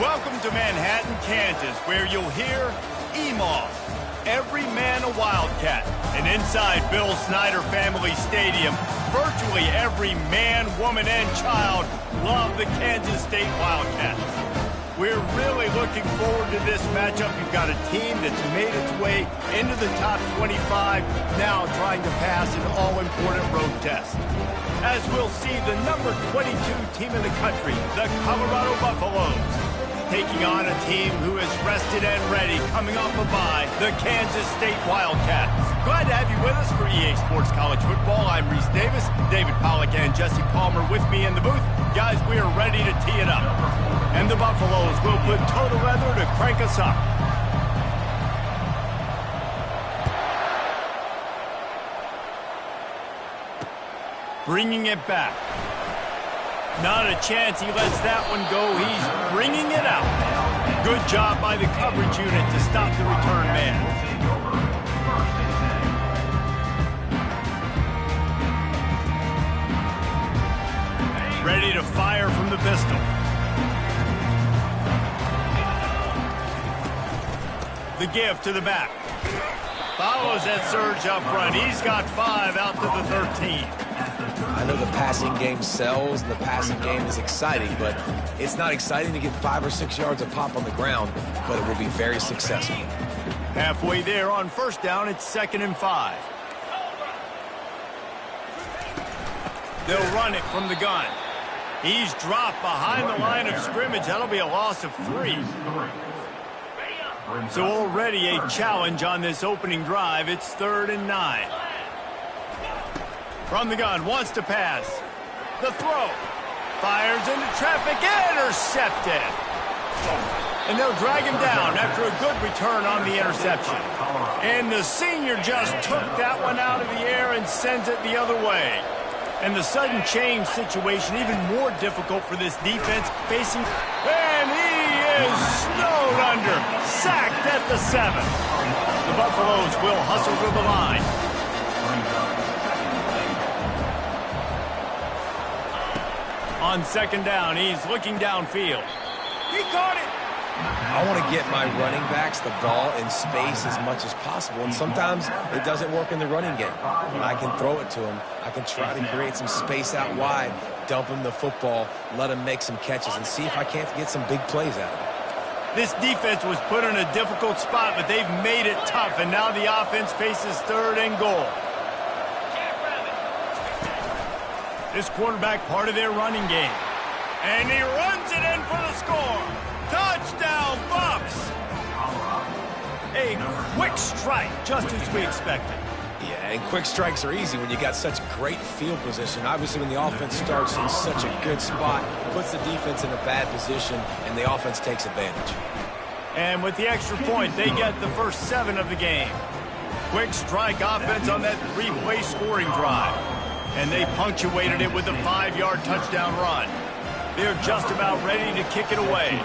Welcome to Manhattan, Kansas, where you'll hear EMAW, every man a Wildcat. And inside Bill Snyder Family Stadium, virtually every man, woman, and child love the Kansas State Wildcats. We're really looking forward to this matchup. You've got a team that's made its way into the top 25, now trying to pass an all-important road test. As we'll see the number 22 team in the country, the Colorado Buffaloes, taking on a team who is rested and ready, coming off a bye, the Kansas State Wildcats. Glad to have you with us for EA Sports College Football. I'm Reese Davis, David Pollack and Jesse Palmer with me in the booth. Guys, we are ready to tee it up. And the Buffaloes will put total weather to crank us up. Bringing it back. Not a chance he lets that one go. He's bringing it out. Good job by the coverage unit to stop the return man. Ready to fire from the pistol. The give to the back. Follows that surge up front. He's got 5 out to the 13. I know the passing game sells, the passing game is exciting, but it's not exciting to get 5 or 6 yards of pop on the ground, but it will be very successful. Halfway there on first down, it's 2nd and 5. They'll run it from the gun. He's dropped behind the line of scrimmage. That'll be a loss of 3. So already a challenge on this opening drive. It's 3rd and 9. From the gun, wants to pass. The throw. Fires into traffic, intercepted. And they'll drag him down after a good return on the interception. And the senior just took that one out of the air and sends it the other way. And the sudden change situation even more difficult for this defense facing. And he is snowed under. Sacked at the 7. The Buffaloes will hustle to the line. On 2nd down, he's looking downfield. He caught it. I want to get my running backs the ball in space as much as possible, and sometimes it doesn't work in the running game. When I can throw it to him, I can try to create some space out wide, dump him the football, let him make some catches, and see if I can't get some big plays out of it. This defense was put in a difficult spot, but they've made it tough, and now the offense faces 3rd and goal. This quarterback part of their running game. And he runs it in for the score. Touchdown, Buffs! A quick strike, just as we expected. Yeah, and quick strikes are easy when you got such great field position. Obviously, when the offense starts in such a good spot, puts the defense in a bad position, and the offense takes advantage. And with the extra point, they get the first 7 of the game. Quick strike offense on that 3-play scoring drive. And they punctuated it with a 5-yard touchdown run. They're just about ready to kick it away.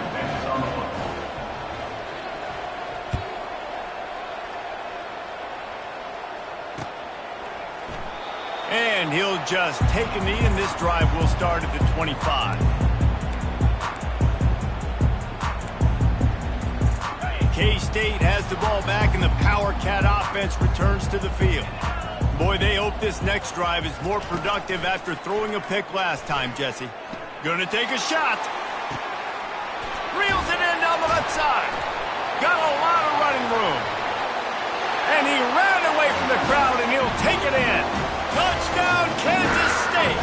And he'll just take a knee, and this drive will start at the 25. K-State has the ball back, and the Power Cat offense returns to the field. Boy, they hope this next drive is more productive after throwing a pick last time, Jesse. Gonna take a shot. Reels it in down the left side. Got a lot of running room. And he ran away from the crowd, and he'll take it in. Touchdown, Kansas State.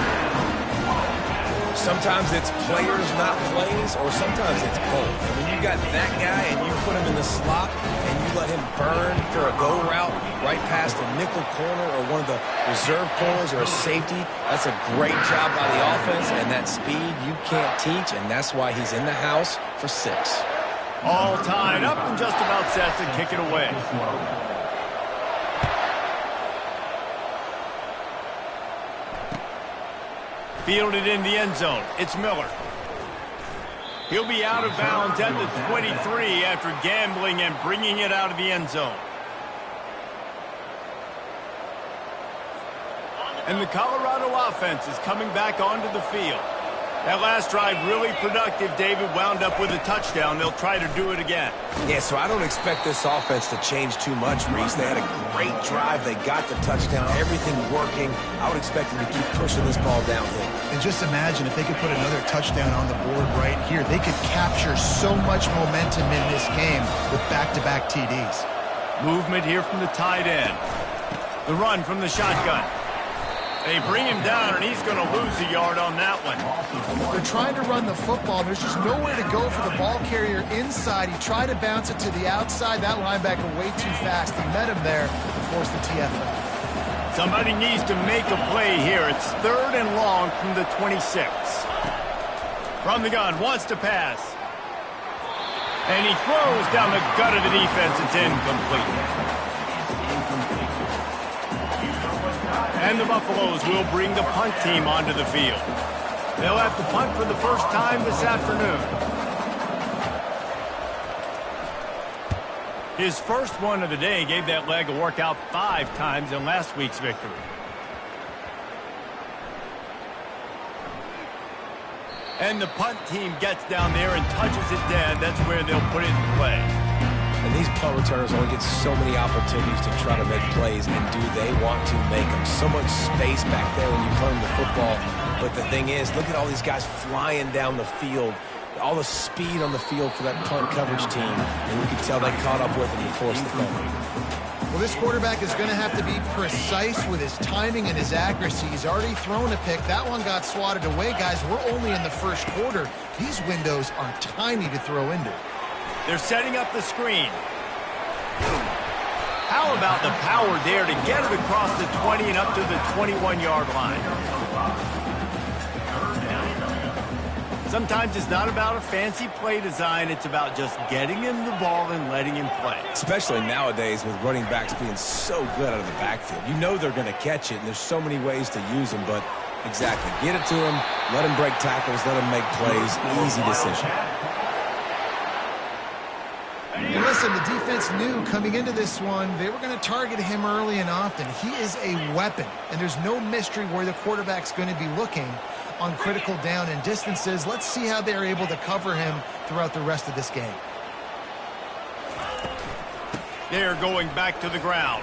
Sometimes it's players, not plays, or sometimes it's both. When you got that guy and you put him in the slot and you let him burn for a go route right past a nickel corner or one of the reserve corners or a safety, that's a great job by the offense, and that speed you can't teach, and that's why he's in the house for 6. All tied up and just about set to kick it away. Fielded in the end zone. It's Miller. He'll be out of bounds at the 23 after gambling and bringing it out of the end zone. And the Colorado offense is coming back onto the field. That last drive really productive. David wound up with a touchdown. They'll try to do it again. Yeah, so I don't expect this offense to change too much, Reese. They had a great drive. They got the touchdown. Everything working. I would expect them to keep pushing this ball downhill. And just imagine if they could put another touchdown on the board right here. They could capture so much momentum in this game with back-to-back TDs. Movement here from the tight end. The run from the shotgun. They bring him down, and he's going to lose a yard on that one. They're trying to run the football. There's just nowhere to go for the ball carrier inside. He tried to bounce it to the outside. That linebacker way too fast. He met him there and forced the TFL. Somebody needs to make a play here. It's 3rd and long from the 26. From the gun, wants to pass. And he throws down the gut of the defense. It's incomplete. And the Buffaloes will bring the punt team onto the field. They'll have to punt for the first time this afternoon. His first one of the day gave that leg a workout 5 times in last week's victory. And the punt team gets down there and touches it dead. That's where they'll put it in play. And these punt returners only get so many opportunities to try to make plays, and do they want to make them? So much space back there when you punt the football. But the thing is, look at all these guys flying down the field, all the speed on the field for that punt coverage team, and you can tell they caught up with it and forced the fumble. Well, this quarterback is going to have to be precise with his timing and his accuracy. He's already thrown a pick. That one got swatted away, guys. We're only in the first quarter. These windows are tiny to throw into. They're setting up the screen. How about the power there to get it across the 20 and up to the 21-yard line? Sometimes it's not about a fancy play design. It's about just getting him the ball and letting him play. Especially nowadays with running backs being so good out of the backfield. You know they're going to catch it, and there's so many ways to use them. But exactly, get it to him, let him break tackles, let him make plays. Easy decision. And listen, the defense knew coming into this one, they were going to target him early and often. He is a weapon, and there's no mystery where the quarterback's going to be looking on critical down and distances. Let's see how they're able to cover him throughout the rest of this game. They're going back to the ground.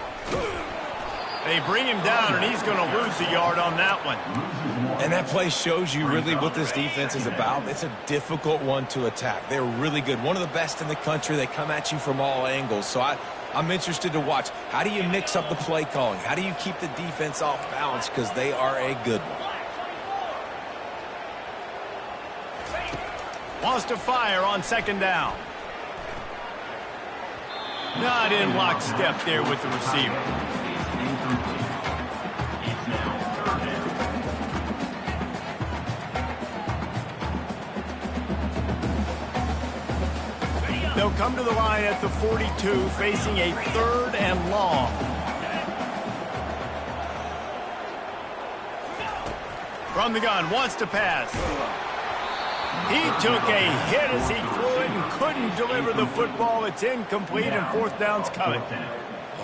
They bring him down, and he's going to lose a yard on that one. And that play shows you really what this defense is about. It's a difficult one to attack. They're really good. One of the best in the country. They come at you from all angles. So I'm interested to watch. How do you mix up the play calling? How do you keep the defense off balance? Because they are a good one. Wants to fire on 2nd down. Not in lockstep there with the receiver. They'll come to the line at the 42, facing a 3rd and long. From the gun, wants to pass. He took a hit as he threw it and couldn't deliver the football. It's incomplete, and fourth down's coming.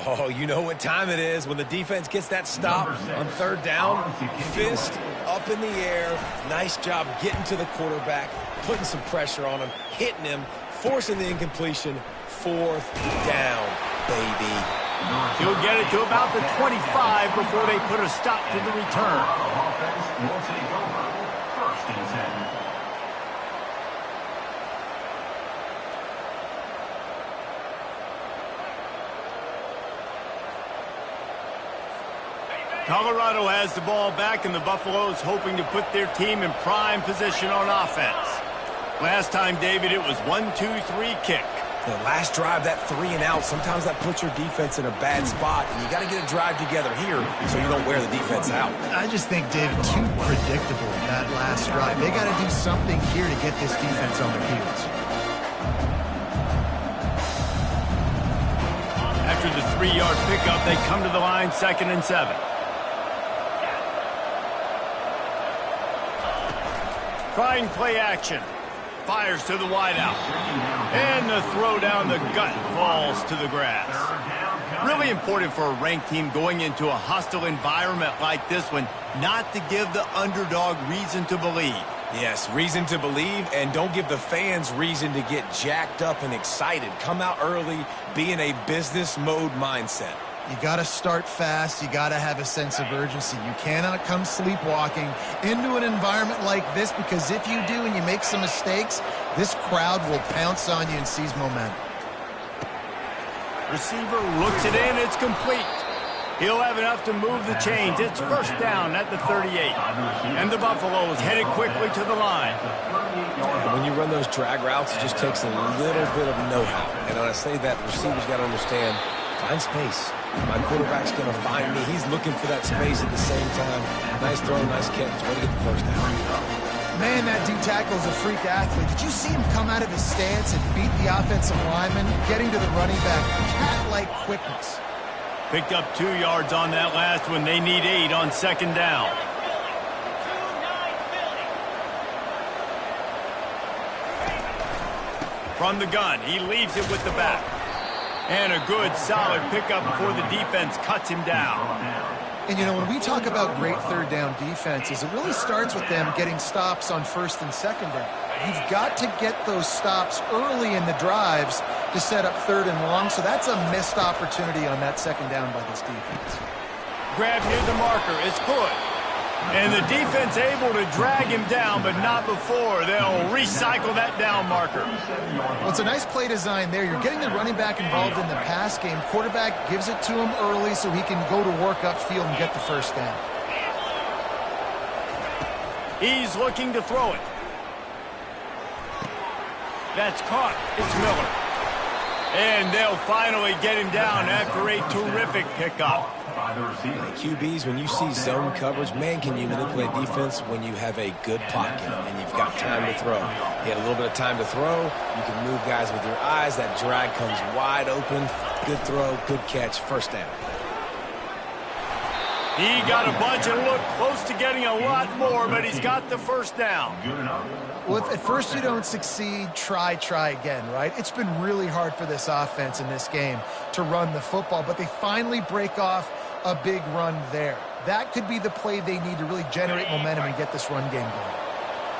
Oh, you know what time it is when the defense gets that stop on third down. Fist up in the air. Nice job getting to the quarterback, putting some pressure on him, hitting him, forcing the incompletion. Fourth down, baby. He'll get it to about the 25 before they put a stop to the return. Will take over. First and 10. Colorado has the ball back, and the Buffaloes hoping to put their team in prime position on offense. Last time, David, it was 1-2-3 kick. The last drive, that 3 and out, sometimes that puts your defense in a bad spot, and you got to get a drive together here so you don't wear the defense out. I just think, David, too predictable that last drive. They got to do something here to get this defense on their heels. After the 3-yard pickup, they come to the line, 2nd and 7. Trying play action. Fires to the wideout. And the throw down the gut falls to the grass. Really important for a ranked team going into a hostile environment like this one not to give the underdog reason to believe. Yes, reason to believe, and don't give the fans reason to get jacked up and excited. Come out early, be in a business mode mindset. You got to start fast. You got to have a sense of urgency. You cannot come sleepwalking into an environment like this, because if you do and you make some mistakes, this crowd will pounce on you and seize momentum. Receiver looks it in. It's complete. He'll have enough to move the chains. It's first down at the 38. And the Buffaloes headed quickly to the line. When you run those drag routes, it just takes a little bit of know-how. And when I say that, the receivers got to understand, find space. My quarterback's going to find me. He's looking for that space at the same time. Nice throw, nice catch. Way to get the first down. Man, that D-tackle is a freak athlete. Did you see him come out of his stance and beat the offensive lineman, getting to the running back? Cat-like quickness. Picked up 2 yards on that last one. They need 8 on 2nd down. From the gun, he leaves it with the back. And a good, solid pickup before the defense cuts him down. And, you know, when we talk about great third down defenses, it really starts with them getting stops on 1st and 2nd down. You've got to get those stops early in the drives to set up 3rd and long, so that's a missed opportunity on that 2nd down by this defense. Grab near the marker. It's Hood. And the defense able to drag him down, but not before. They'll recycle that down marker. Well, it's a nice play design there. You're getting the running back involved in the pass game. Quarterback gives it to him early so he can go to work upfield and get the first down. He's looking to throw it. That's caught. It's Miller. And they'll finally get him down after a terrific pickup. QBs, when you see zone coverage, man, can you manipulate defense when you have a good pocket and you've got time to throw. You had a little bit of time to throw. You can move guys with your eyes. That drag comes wide open. Good throw, good catch, first down. He got a bunch and looked close to getting a lot more, but he's got the first down. Well, if at first you don't succeed, try again, right? It's been really hard for this offense in this game to run the football, but they finally break off a big run there. That could be the play they need to really generate momentum and get this run game going.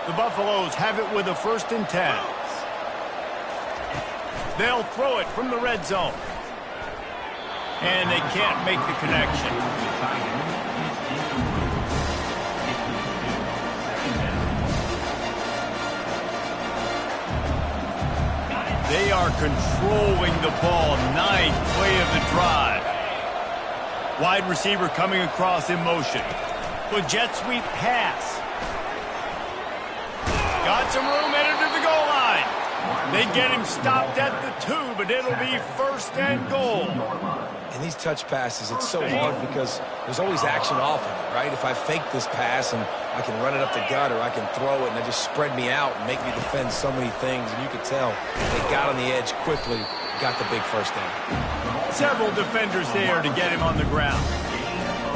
The Buffaloes have it with a 1st and 10. They'll throw it from the red zone. And they can't make the connection. They are controlling the ball. Ninth play of the drive. Wide receiver coming across in motion. With jet sweep pass. Got some room, headed to the goal line. They get him stopped at the 2, but it'll be 1st and goal. In these touch passes, it's so hard because there's always action off of it, right? If I fake this pass and I can run it up the gut, or I can throw it and they just spread me out and make me defend so many things, and you can tell they got on the edge quickly, got the big first down. Several defenders there to get him on the ground.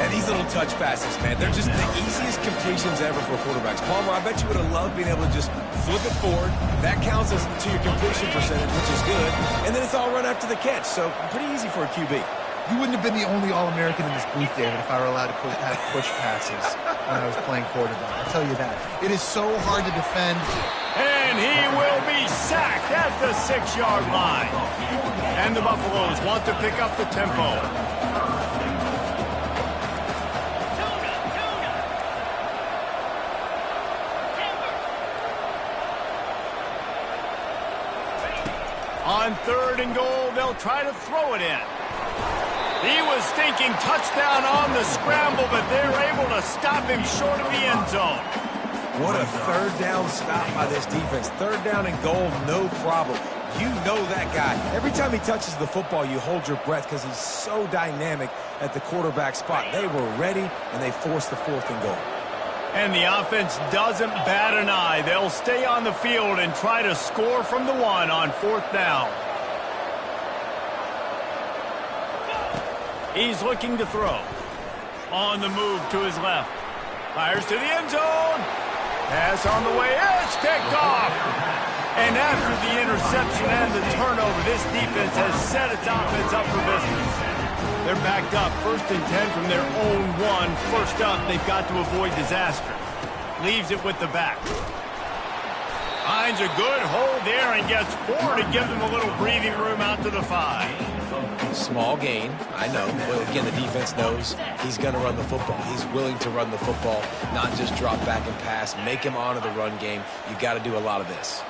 And these little touch passes, man, they're just the easiest completions ever for quarterbacks. Palmer, I bet you would have loved being able to just flip it forward. That counts as to your completion percentage, which is good. And then it's all run after the catch, so pretty easy for a QB. You wouldn't have been the only All-American in this booth, David, if I were allowed to have push passes when I was playing quarterback. I'll tell you that. It is so hard to defend. And he will be sacked at the 6-yard line. And the Buffaloes want to pick up the tempo. On 3rd and goal, they'll try to throw it in. He was thinking touchdown on the scramble, but they're able to stop him short of the end zone. What a 3rd down stop by this defense. 3rd down and goal, no problem. You know that guy. Every time he touches the football, you hold your breath because he's so dynamic at the quarterback spot. They were ready, and they forced the 4th and goal. And the offense doesn't bat an eye. They'll stay on the field and try to score from the 1 on 4th down. He's looking to throw. On the move to his left. Fires to the end zone. Pass on the way. It's picked off. And after the interception and the turnover, this defense has set its offense up for business. They're backed up. 1st and 10 from their own 1. First up, they've got to avoid disaster. Leaves it with the back. Finds a good hold there and gets 4 to give them a little breathing room out to the 5. Small gain, I know. But again, the defense knows he's going to run the football. He's willing to run the football, not just drop back and pass. Make him honor the run game. You've got to do a lot of this.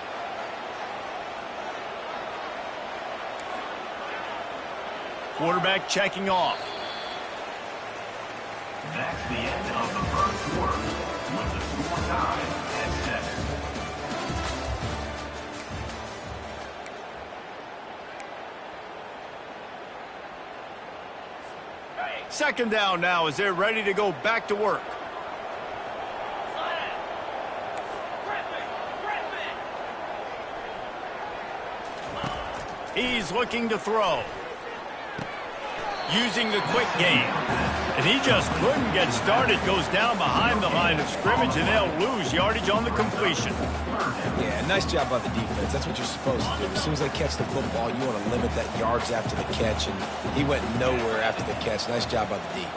Quarterback checking off. That's the end of the 1st quarter with the score tied at 7. Second down now as they're ready to go back to work. He's looking to throw. Using the quick game. And he just couldn't get started. Goes down behind the line of scrimmage, and they'll lose yardage on the completion. Yeah, nice job by the defense. That's what you're supposed to do. As soon as they catch the football, you want to limit that yards after the catch, and he went nowhere after the catch. Nice job by the D.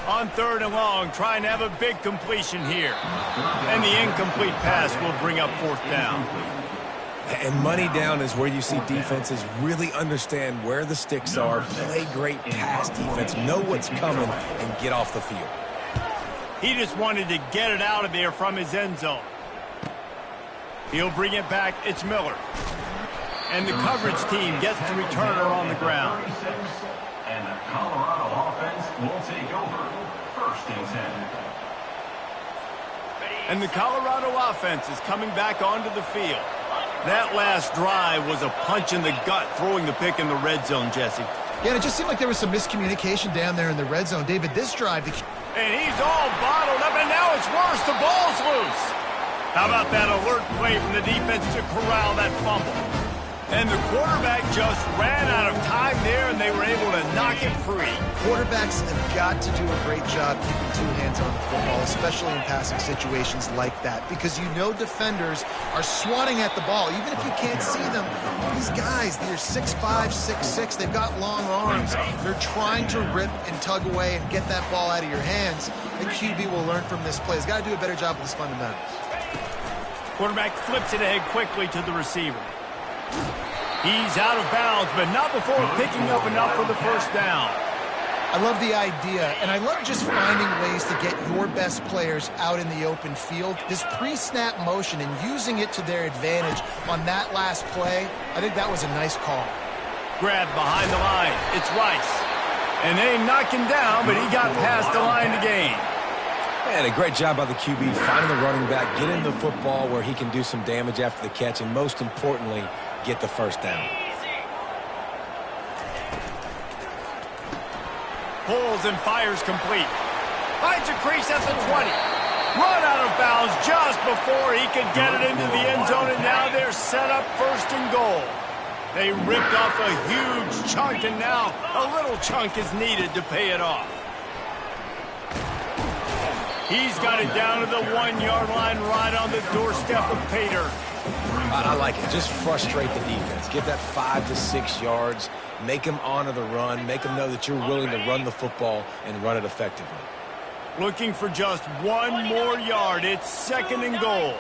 On 3rd and long, trying to have a big completion here. And the incomplete pass will bring up 4th down. And money down is where you see defenses really understand where the sticks are, play great pass defense, know what's coming, and get off the field. He just wanted to get it out of there from his end zone. He'll bring it back. It's Miller. And the coverage team gets the returner on the ground. And the Colorado offense will take over 1st and 10. And the Colorado offense is coming back onto the field. That last drive was a punch in the gut, throwing the pick in the red zone, Jesse. Yeah, and it just seemed like there was some miscommunication down there in the red zone. David, this drive... And he's all bottled up, and now it's worse. The ball's loose. How about that alert play from the defense to corral that fumble? And the quarterback just ran out of time there, and they were able to knock him free. Quarterbacks have got to do a great job keeping 2 hands on the football, especially in passing situations like that, because you know defenders are swatting at the ball. Even if you can't see them, these guys, they're 6'5", 6'6", they've got long arms. They're trying to rip and tug away and get that ball out of your hands. The QB will learn from this play. He's got to do a better job with his fundamentals. Quarterback flips it ahead quickly to the receiver. He's out of bounds, but not before picking up enough for the 1st down. I love the idea, and I love just finding ways to get your best players out in the open field. This pre-snap motion and using it to their advantage on that last play, I think that was a nice call. Grabbed behind the line. It's Rice. And they knocked him down, but he got past the line to gain. And a great job by the QB, finding the running back, getting the football where he can do some damage after the catch, and most importantly, get the 1st down. Pulls and fires complete. Finds a crease at the 20. Run out of bounds just before he could get it into the end zone, and now they're set up 1st and goal. They ripped off a huge chunk, and now a little chunk is needed to pay it off. He's got it down to the 1-yard line right on the doorstep of Pater. I like it. Just frustrate the defense. Get that 5 to 6 yards. Make them honor the run. Make them know that you're willing to run the football and run it effectively. Looking for just 1 more yard. It's 2nd and goal.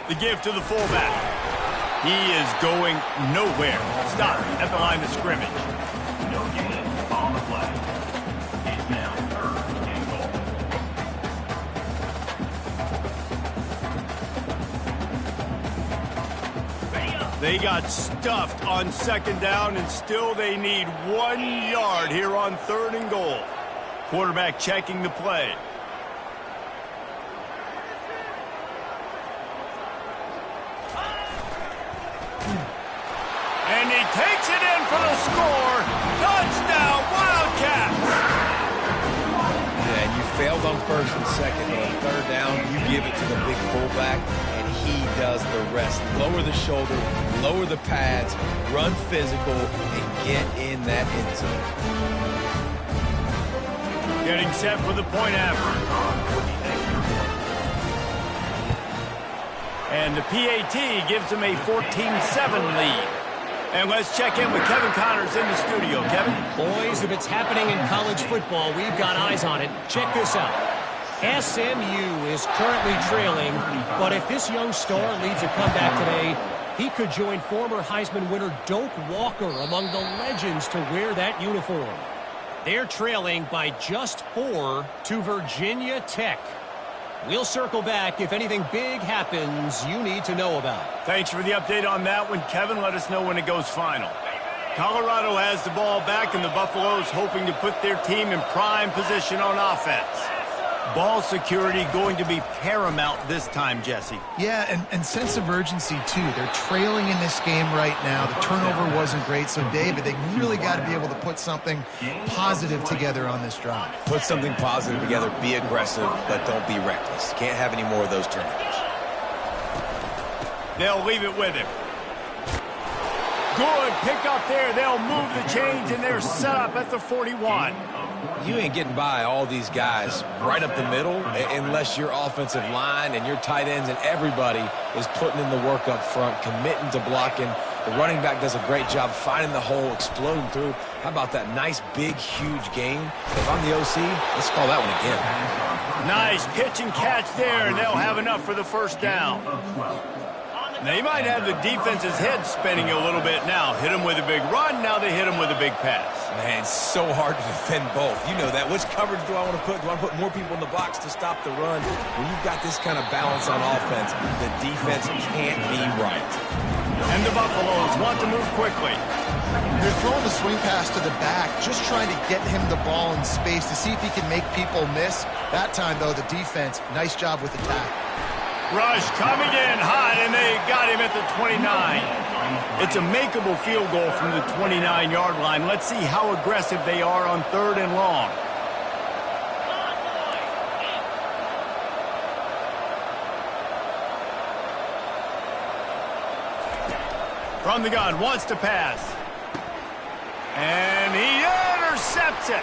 The give to the fullback. He is going nowhere. Stop at the line of scrimmage. No gain on the play. It's now 3rd and goal. They got stuffed on 2nd down, and still they need 1 yard here on 3rd and goal. Quarterback checking the play. And he takes it in for the score. Touchdown, Wildcats! Yeah, and you failed on 1st and 2nd. On 3rd down, you give it to the big fullback, and he does the rest. Lower the shoulder, lower the pads, run physical, and get in that end zone. Getting set for the point after. And the PAT gives them a 14-7 lead. And let's check in with Kevin Connors in the studio. Kevin? Boys, if it's happening in college football, we've got eyes on it. Check this out. SMU is currently trailing, but if this young star leads a comeback today, he could join former Heisman winner Doak Walker among the legends to wear that uniform. They're trailing by just 4 to Virginia Tech. We'll circle back if anything big happens you need to know about. Thanks for the update on that one, Kevin. Let us know when it goes final. Colorado has the ball back, and the Buffaloes hoping to put their team in prime position on offense. Ball security going to be paramount this time, Jesse. Yeah, and sense of urgency, too. They're trailing in this game right now. The turnover wasn't great, so, David, they really got to be able to put something positive together on this drive. Put something positive together, be aggressive, but don't be reckless. Can't have any more of those turnovers. They'll leave it with him. Good pick up there. They'll move the chains, and they're set up at the 41. You ain't getting by all these guys right up the middle unless your offensive line and your tight ends and everybody is putting in the work up front, committing to blocking. The running back does a great job finding the hole, exploding through. How about that nice, big, huge game? If I'm the OC, let's call that one again. Nice pitch and catch there, and they'll have enough for the 1st down. They might have the defense's head spinning a little bit now. Hit them with a big run, now they hit them with a big pass. Man, it's so hard to defend both. You know that. Which coverage do I want to put? Do I want to put more people in the box to stop the run? When you've got this kind of balance on offense, the defense can't be right. And the Buffaloes want to move quickly. They're throwing the swing pass to the back, just trying to get him the ball in space to see if he can make people miss. That time, though, the defense, nice job with the tackle. Rush coming in hot, and they got him at the 29. It's a makeable field goal from the 29-yard line. Let's see how aggressive they are on 3rd and long. From the gun, wants to pass. And he intercepts it.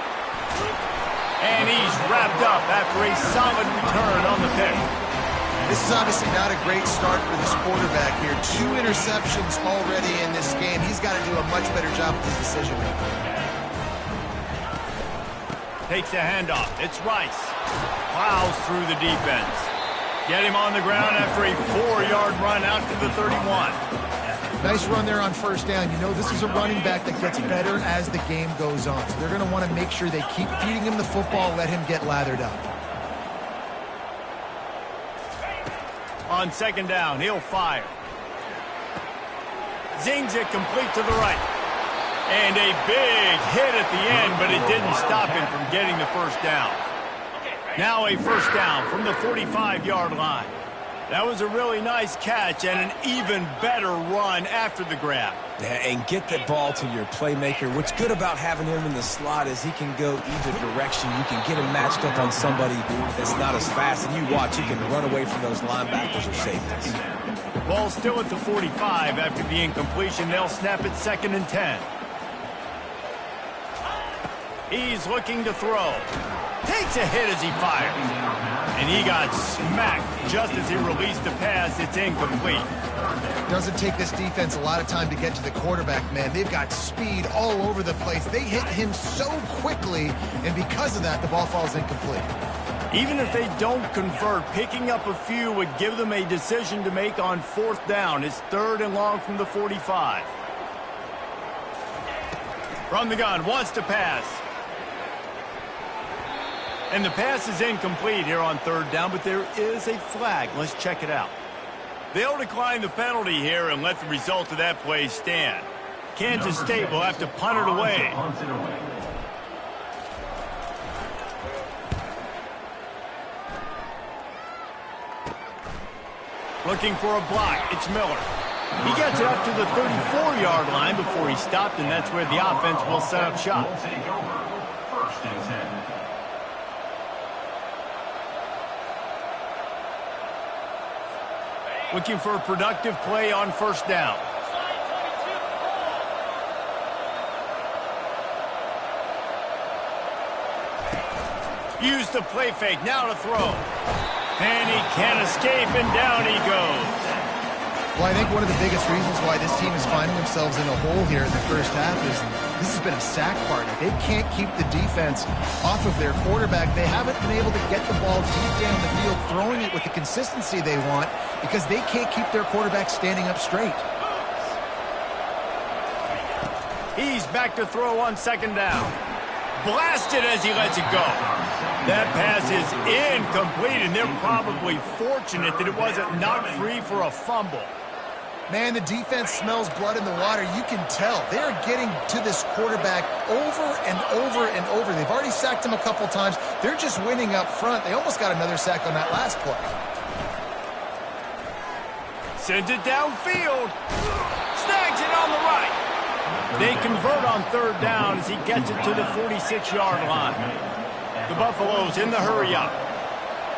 And he's wrapped up after a solid return on the pick. This is obviously not a great start for this quarterback here. 2 interceptions already in this game. He's got to do a much better job with his decision-making. Takes a handoff. It's Rice. Plows through the defense. Get him on the ground after a 4-yard run out to the 31. Nice run there on 1st down. You know, this is a running back that gets better as the game goes on. So they're going to want to make sure they keep feeding him the football, let him get lathered up. On 2nd down, he'll fire. Zings it complete to the right. And a big hit at the end, but it didn't stop him from getting the 1st down. Now a 1st down from the 45-yard line. That was a really nice catch and an even better run after the grab. Yeah, and get the ball to your playmaker. What's good about having him in the slot is he can go either direction. You can get him matched up on somebody that's not as fast, and you watch, he can run away from those linebackers or safeties. Ball still at the 45 after the incompletion. They'll snap it 2nd and 10. He's looking to throw. Takes a hit as he fires. And he got smacked just as he released the pass. It's incomplete. Doesn't take this defense a lot of time to get to the quarterback, man. They've got speed all over the place. They hit him so quickly, and because of that, the ball falls incomplete. Even if they don't convert, picking up a few would give them a decision to make on 4th down. It's 3rd and long from the 45. From the gun, wants to pass. And the pass is incomplete here on 3rd down, but there is a flag. Let's check it out. They'll decline the penalty here and let the result of that play stand. Kansas State will have to punt it away. Looking for a block. It's Miller. He gets it up to the 34-yard line before he stopped, and that's where the offense will set up shop. Will take over. 1st and 10. Looking for a productive play on 1st down. Use the play fake. Now to throw. And he can't escape, and down he goes. Well, I think one of the biggest reasons why this team is finding themselves in a hole here in the first half is this has been a sack partner. They can't keep the defense off of their quarterback. They haven't been able to get the ball deep down the field, throwing it with the consistency they want because they can't keep their quarterback standing up straight. He's back to throw on 2nd down. Blasted as he lets it go. That pass is incomplete, and they're probably fortunate that it wasn't knocked free for a fumble. Man, the defense smells blood in the water. You can tell. They're getting to this quarterback over and over and over. They've already sacked him a couple times. They're just winning up front. They almost got another sack on that last play. Sends it downfield. Snags it on the right. They convert on 3rd down as he gets it to the 46-yard line. The Buffaloes in the hurry-up.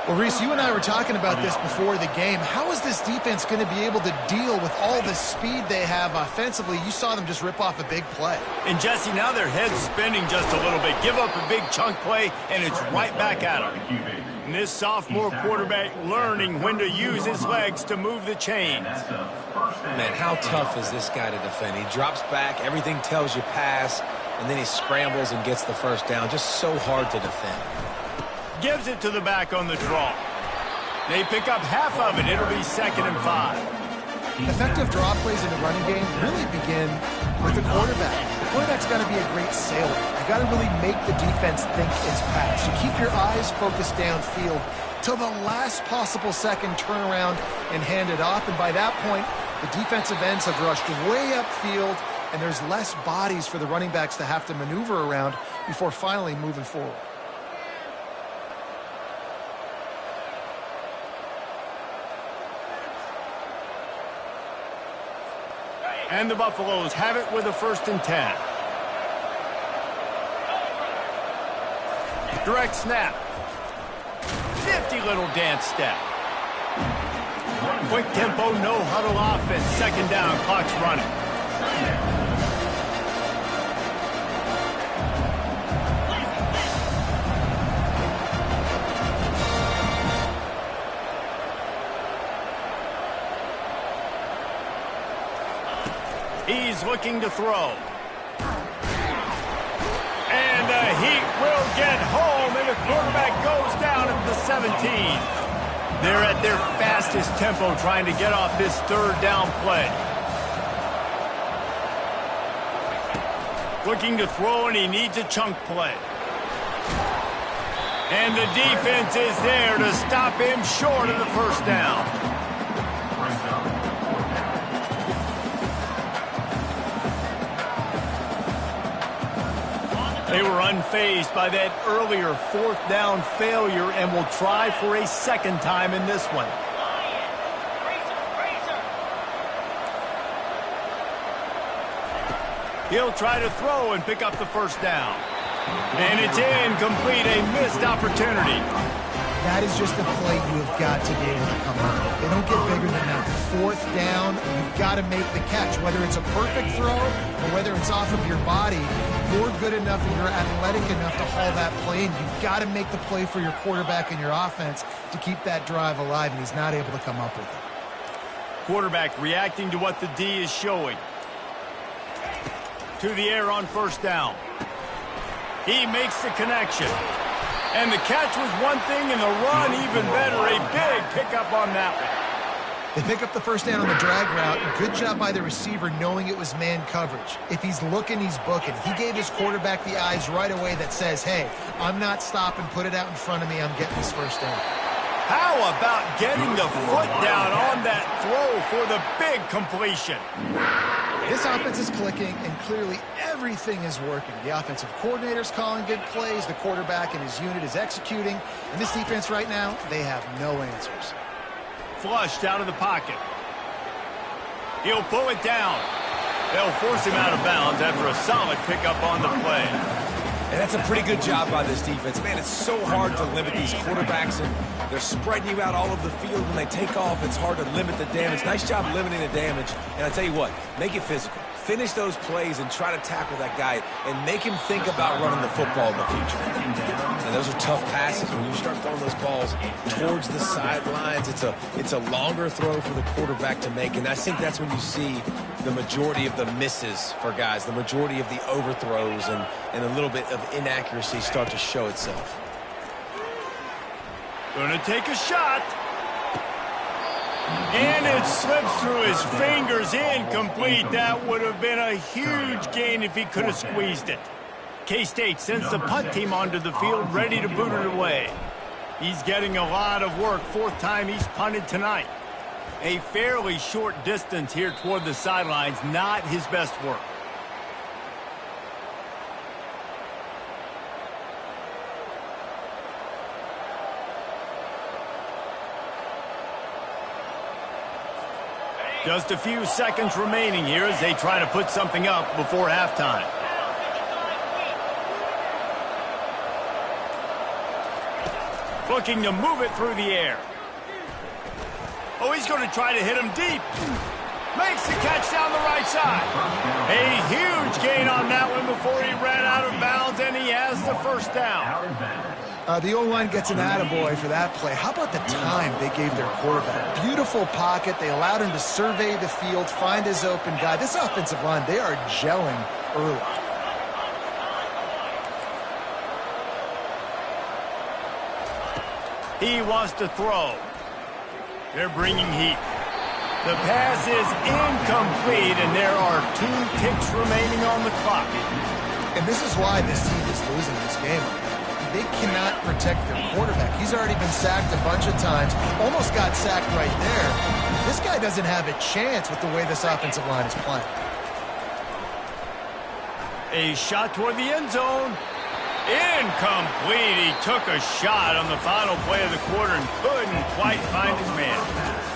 Well, Reese, you and I were talking about this before the game. How is this defense going to be able to deal with all the speed they have offensively? You saw them just rip off a big play. And, Jesse, now their head's spinning just a little bit. Give up a big chunk play, and it's right back at them. And this sophomore quarterback learning when to use his legs to move the chains. Man, how tough is this guy to defend? He drops back, everything tells you pass, and then he scrambles and gets the 1st down. Just so hard to defend. Gives it to the back on the draw. They pick up half of it. It'll be 2nd and 5. Effective draw plays in the running game really begin with the quarterback. The quarterback's got to be a great sailor. You got to really make the defense think it's pass. You keep your eyes focused downfield till the last possible second, turn around and hand it off. And by that point, the defensive ends have rushed way upfield, and there's less bodies for the running backs to have to maneuver around before finally moving forward. And the Buffaloes have it with a 1st and 10. Direct snap. Nifty little dance step. Quick tempo, no huddle offense. 2nd down, clock's running. He's looking to throw. And the Heat will get home, and the quarterback goes down at the 17. They're at their fastest tempo trying to get off this 3rd down play. Looking to throw, and he needs a chunk play. And the defense is there to stop him short of the 1st down. They were unfazed by that earlier 4th down failure and will try for a 2nd time in this one. He'll try to throw and pick up the first down. And it's incomplete, a missed opportunity. That is just a play you've got to be able to come up with. They don't get bigger than that. Fourth down, you've got to make the catch. Whether it's a perfect throw or whether it's off of your body, you're good enough and you're athletic enough to haul that play in. You've got to make the play for your quarterback and your offense to keep that drive alive, and he's not able to come up with it. Quarterback reacting to what the D is showing. To the air on first down. He makes the connection. And the catch was one thing, and the run even better. A big pickup on that one. They pick up the first down on the drag route. Good job by the receiver knowing it was man coverage. If he's looking, he's booking. He gave his quarterback the eyes right away that says, hey, I'm not stopping. Put it out in front of me. I'm getting this first down. How about getting the foot down on that throw for the big completion? This offense is clicking, and clearly everything is working. The offensive coordinator's calling good plays. The quarterback and his unit is executing. And this defense right now, they have no answers. Flushed out of the pocket. He'll pull it down. They'll force him out of bounds after a solid pickup on the play. And that's a pretty good job by this defense. Man, it's so hard to limit these quarterbacks, and they're spreading you out all over the field. When they take off, it's hard to limit the damage. Nice job limiting the damage. And I tell you what, make it physical. Finish those plays and try to tackle that guy and make him think about running the football in the future. And those are tough passes. When you start throwing those balls towards the sidelines, it's a longer throw for the quarterback to make. And I think that's when you see the majority of the misses for guys, the majority of the overthrows and a little bit of inaccuracy start to show itself. Gonna take a shot. And it slips through his fingers, incomplete. That would have been a huge gain if he could have squeezed it. K-State sends the punt team onto the field, ready to boot it away. He's getting a lot of work, fourth time he's punted tonight. A fairly short distance here toward the sidelines, not his best work. Just a few seconds remaining here as they try to put something up before halftime. Looking to move it through the air. Oh, he's going to try to hit him deep. Makes the catch down the right side. A huge gain on that one before he ran out of bounds, and he has the first down. The O-line gets an attaboy for that play. How about the time they gave their quarterback? Beautiful pocket. They allowed him to survey the field, find his open guy. This offensive line, they are gelling early. He wants to throw. They're bringing heat. The pass is incomplete, and there are 2 ticks remaining on the clock. And this is why this team is losing this game. They cannot protect their quarterback. He's already been sacked a bunch of times, almost got sacked right there. This guy doesn't have a chance with the way this offensive line is playing. A shot toward the end zone. Incomplete. He took a shot on the final play of the quarter and couldn't quite find his man.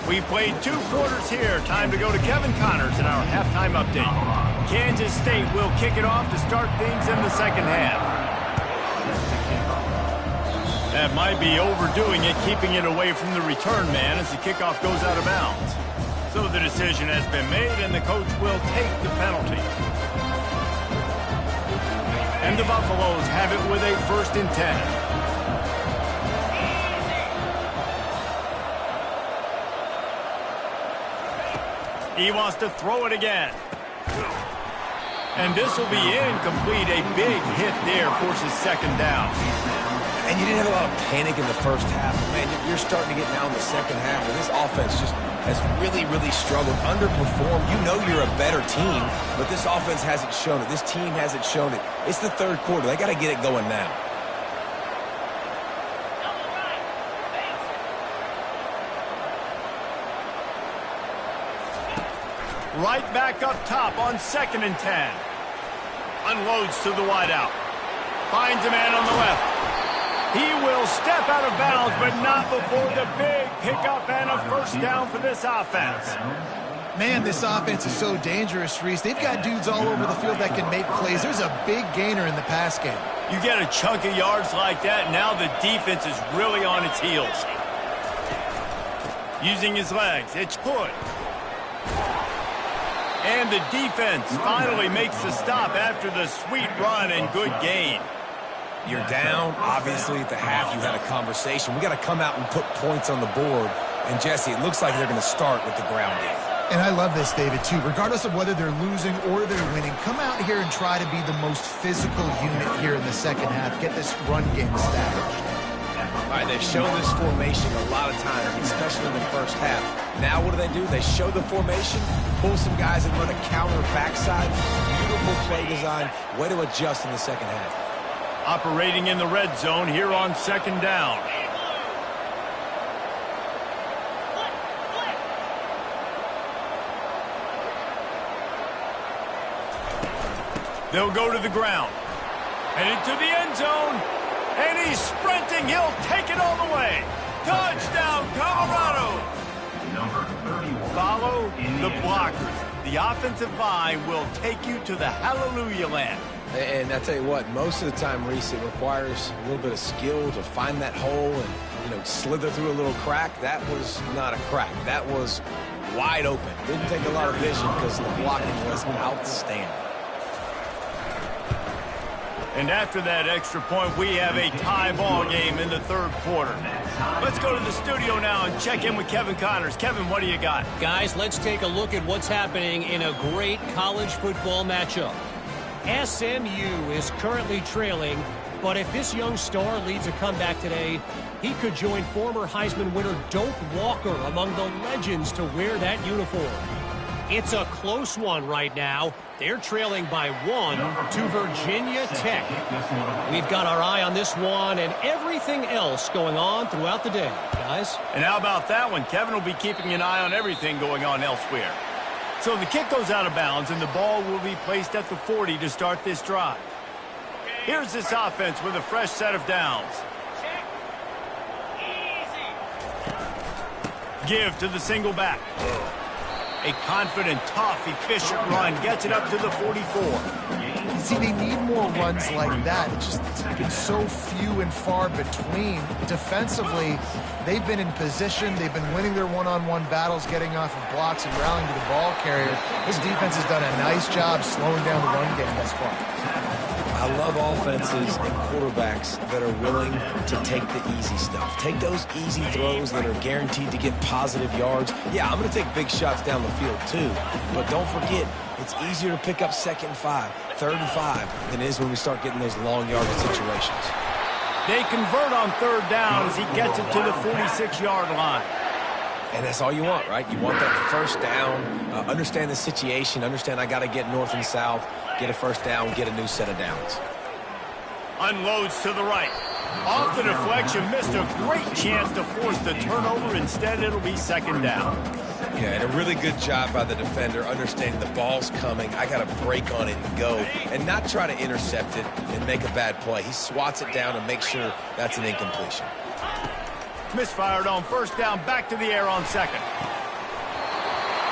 We played 2 quarters here. Time to go to Kevin Connors in our halftime update. Kansas State will kick it off to start things in the second half. That might be overdoing it, keeping it away from the return man as the kickoff goes out of bounds. So the decision has been made, and the coach will take the penalty. And the Buffaloes have it with a 1st and 10. He wants to throw it again. And this will be incomplete. A big hit there forces second down. And you didn't have a lot of panic in the first half. Man, you're starting to get now in the second half, and this offense just has really, really struggled, underperformed. You know you're a better team, but this offense hasn't shown it. This team hasn't shown it. It's the 3rd quarter. They got to get it going now. Right back up top on 2nd and 10. Unloads to the wideout. Finds a man on the left. He will step out of bounds, but not before the big pickup and a first down for this offense. Man, this offense is so dangerous, Reese. They've got dudes all over the field that can make plays. There's a big gainer in the pass game. You get a chunk of yards like that, now the defense is really on its heels. Using his legs, it's put. And the defense finally makes the stop after the sweet run and good gain. You're down. Obviously, at the half, you had a conversation. We got to come out and put points on the board. And, Jesse, it looks like they're going to start with the ground game. And I love this, David, too. Regardless of whether they're losing or they're winning, come out here and try to be the most physical unit here in the second half. Get this run game established. All right, they've shown this formation a lot of times, especially in the first half. Now what do? They show the formation, pull some guys and run a counter backside. Beautiful play design. Way to adjust in the second half. Operating in the red zone here on second down. They'll go to the ground. And into the end zone. And he's sprinting. He'll take it all the way. Touchdown, Colorado. Number 31. Follow the blockers. The offensive line will take you to the hallelujah land. And I tell you what, most of the time, Reese, it requires a little bit of skill to find that hole and, slither through a little crack. That was not a crack. That was wide open. Didn't take a lot of vision because the blocking was outstanding. And after that extra point, we have a tie ball game in the third quarter. Let's go to the studio now and check in with Kevin Connors. Kevin, what do you got? Guys, let's take a look at what's happening in a great college football matchup. SMU is currently trailing, but if this young star leads a comeback today, he could join former Heisman winner Doak Walker among the legends to wear that uniform. It's a close one right now. They're trailing by 1 to Virginia Tech. We've got our eye on this one and everything else going on throughout the day, guys. And how about that one? Kevin will be keeping an eye on everything going on elsewhere. So the kick goes out of bounds, and the ball will be placed at the 40 to start this drive. Here's this offense with a fresh set of downs. Give to the single back. A confident, tough, efficient run gets it up to the 44. See, they need more runs like that. It's been so few and far between. Defensively, they've been in position. They've been winning their one-on-one battles, getting off of blocks and rallying to the ball carrier. This defense has done a nice job slowing down the run game thus far. I love offenses and quarterbacks that are willing to take the easy stuff. Take those easy throws that are guaranteed to get positive yards. Yeah, I'm going to take big shots down the field too, but don't forget, it's easier to pick up 2nd and 5, 3rd and 5 than it is when we start getting those long yardage situations. They convert on 3rd down as he gets it to the 46-yard line. And that's all you want, right? You want that first down, understand the situation, understand I got to get north and south, get a first down, get a new set of downs. Unloads to the right. Off the deflection, missed a great chance to force the turnover. Instead, it'll be 2nd down. Yeah, and a really good job by the defender, understanding the ball's coming. I got to break on it and go, and not try to intercept it and make a bad play. He swats it down and makes sure that's an incompletion. Misfired on 1st down, back to the air on 2nd.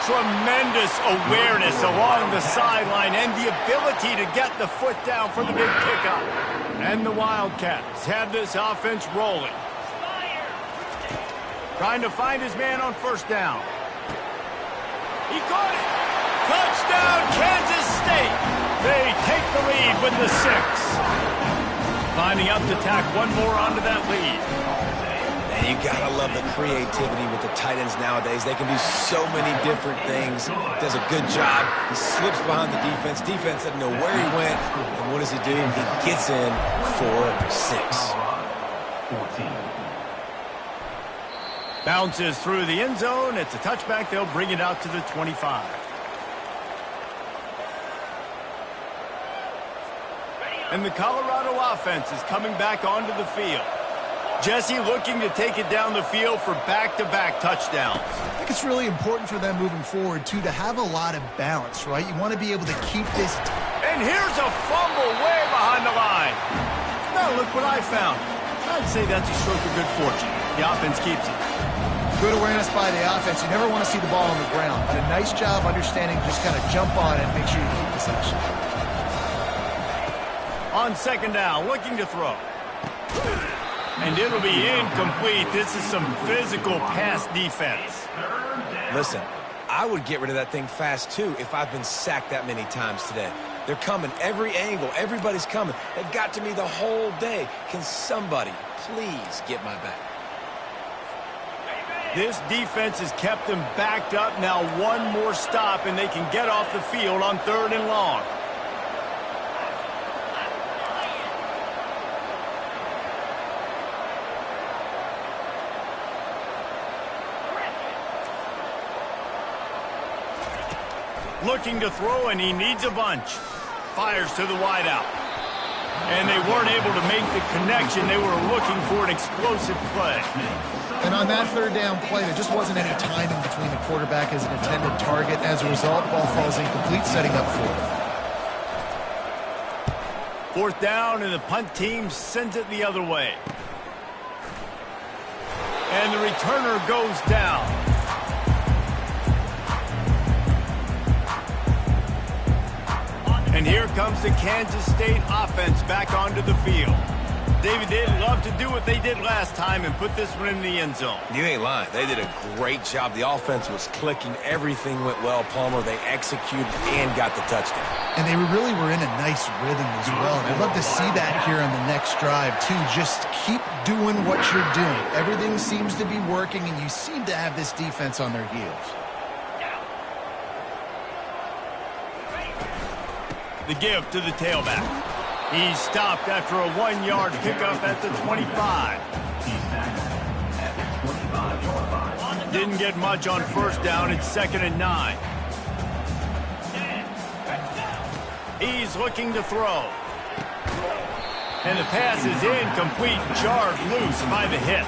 Tremendous awareness along the sideline and the ability to get the foot down for the big pickup. And the Wildcats have this offense rolling. Trying to find his man on 1st down. He caught it. Touchdown, Kansas State. They take the lead with the 6. Lining up to tack one more onto that lead. You gotta love the creativity with the tight ends nowadays. They can do so many different things. Does a good job. He slips behind the defense. Defense doesn't know where he went. And what does he do? He gets in for 6. Bounces through the end zone. It's a touchback. They'll bring it out to the 25. And the Colorado offense is coming back onto the field. Jesse looking to take it down the field for back-to-back touchdowns. I think it's really important for them moving forward, too, to have a lot of balance, right? You want to be able to keep this. And here's a fumble way behind the line. Now look what I found. I'd say that's a stroke of good fortune. The offense keeps it. Good awareness by the offense. You never want to see the ball on the ground, but a nice job understanding to just kind of jump on it and make sure you keep possession. On second down, looking to throw. And it'll be incomplete. This is some physical pass defense. Listen, I would get rid of that thing fast, too, if I've been sacked that many times today. They're coming every angle. Everybody's coming. They've got to me the whole day. Can somebody please get my back? This defense has kept them backed up. Now one more stop, and they can get off the field on 3rd and long. Looking to throw, and he needs a bunch. Fires to the wideout. And they weren't able to make the connection. They were looking for an explosive play. And on that 3rd down play, there just wasn't any timing between the quarterback as an intended target. As a result, ball falls incomplete, setting up 4th. 4th down, and the punt team sends it the other way. And the returner goes down. And here comes the Kansas State offense back onto the field. David, they'd love to do what they did last time and put this one in the end zone. You ain't lying. They did a great job. The offense was clicking. Everything went well, Palmer. They executed and got the touchdown. And they really were in a nice rhythm as well. And I'd love to see that here on the next drive, too. Just keep doing what you're doing. Everything seems to be working, and you seem to have this defense on their heels. The give to the tailback. He stopped after a 1-yard pickup at the 25. Didn't get much on 1st down. It's 2nd and 9. He's looking to throw. And the pass is incomplete, jarred loose by the hip.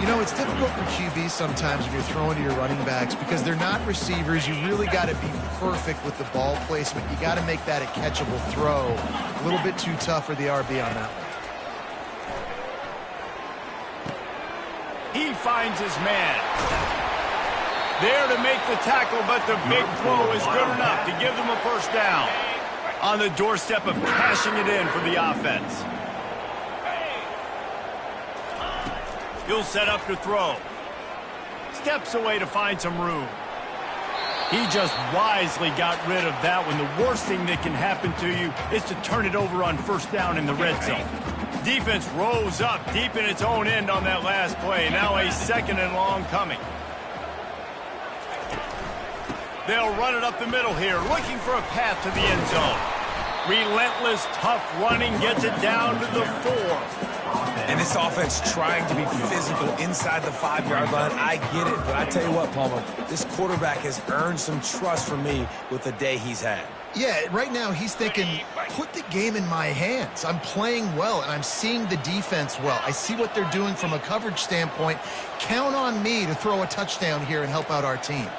You know, it's difficult for QBs sometimes if you're throwing to your running backs because they're not receivers. You really got to be perfect with the ball placement. You got to make that a catchable throw. A little bit too tough for the RB on that one. He finds his man. There to make the tackle, but the big throw is good enough to give them a 1st down. On the doorstep of cashing it in for the offense. He'll set up to throw. Steps away to find some room. He just wisely got rid of that one. The worst thing that can happen to you is to turn it over on 1st down in the red zone. Defense rose up deep in its own end on that last play. Now a 2nd and long coming. They'll run it up the middle here, looking for a path to the end zone. Relentless, tough running gets it down to the 4. And this offense trying to be physical inside the 5-yard line. I get it, but I tell you what, Palmer, this quarterback has earned some trust from me with the day he's had. Yeah, right now he's thinking, put the game in my hands. I'm playing well, and I'm seeing the defense well. I see what they're doing from a coverage standpoint. Count on me to throw a touchdown here and help out our team.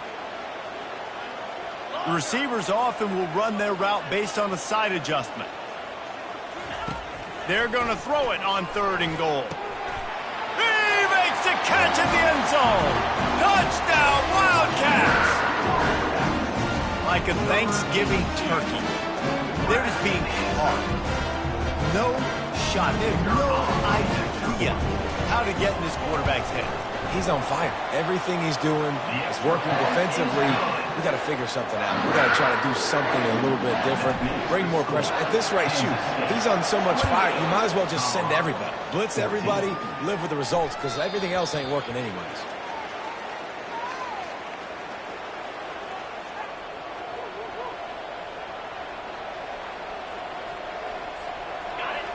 The receivers often will run their route based on a side adjustment. They're going to throw it on 3rd and goal. He makes the catch in the end zone. Touchdown, Wildcats. Like a Thanksgiving turkey. They're just being hard. No shot. They have no idea how to get in this quarterback's head. He's on fire. Everything he's doing is working defensively. We got to figure something out. We got to try to do something a little bit different. Bring more pressure. At this rate, shoot, he's on so much fire, you might as well just send everybody. Blitz everybody, live with the results, because everything else ain't working anyways.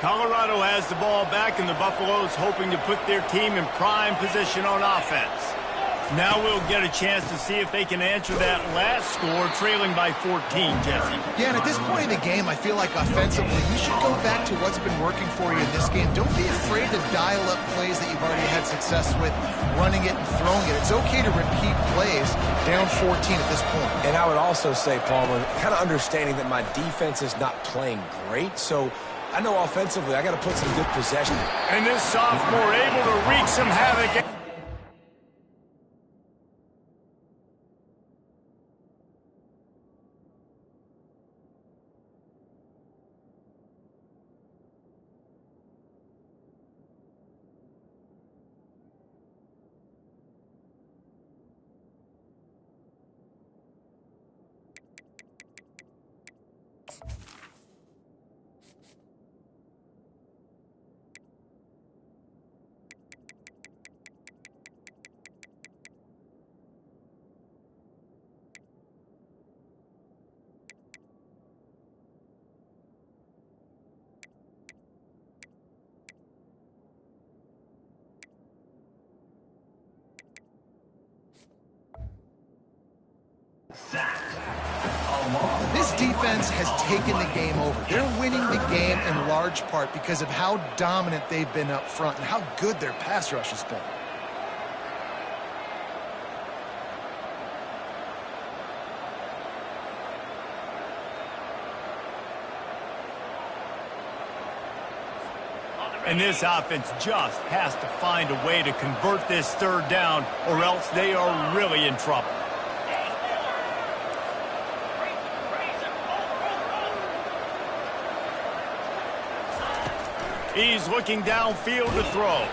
Colorado has the ball back, and the Buffaloes hoping to put their team in prime position on offense. Now we'll get a chance to see if they can answer that last score, trailing by 14, Jesse. Yeah, and at this point in the game, I feel like offensively, you should go back to what's been working for you in this game. Don't be afraid to dial up plays that you've already had success with, running it and throwing it. It's okay to repeat plays down 14 at this point. And I would also say, Palmer, kind of understanding that my defense is not playing great, so I know offensively I got to put some good possession. And this sophomore able to wreak some havoc. This defense has taken the game over. They're winning the game in large part because of how dominant they've been up front and how good their pass rush has been. And this offense just has to find a way to convert this third down, or else they are really in trouble. He's looking downfield to throw.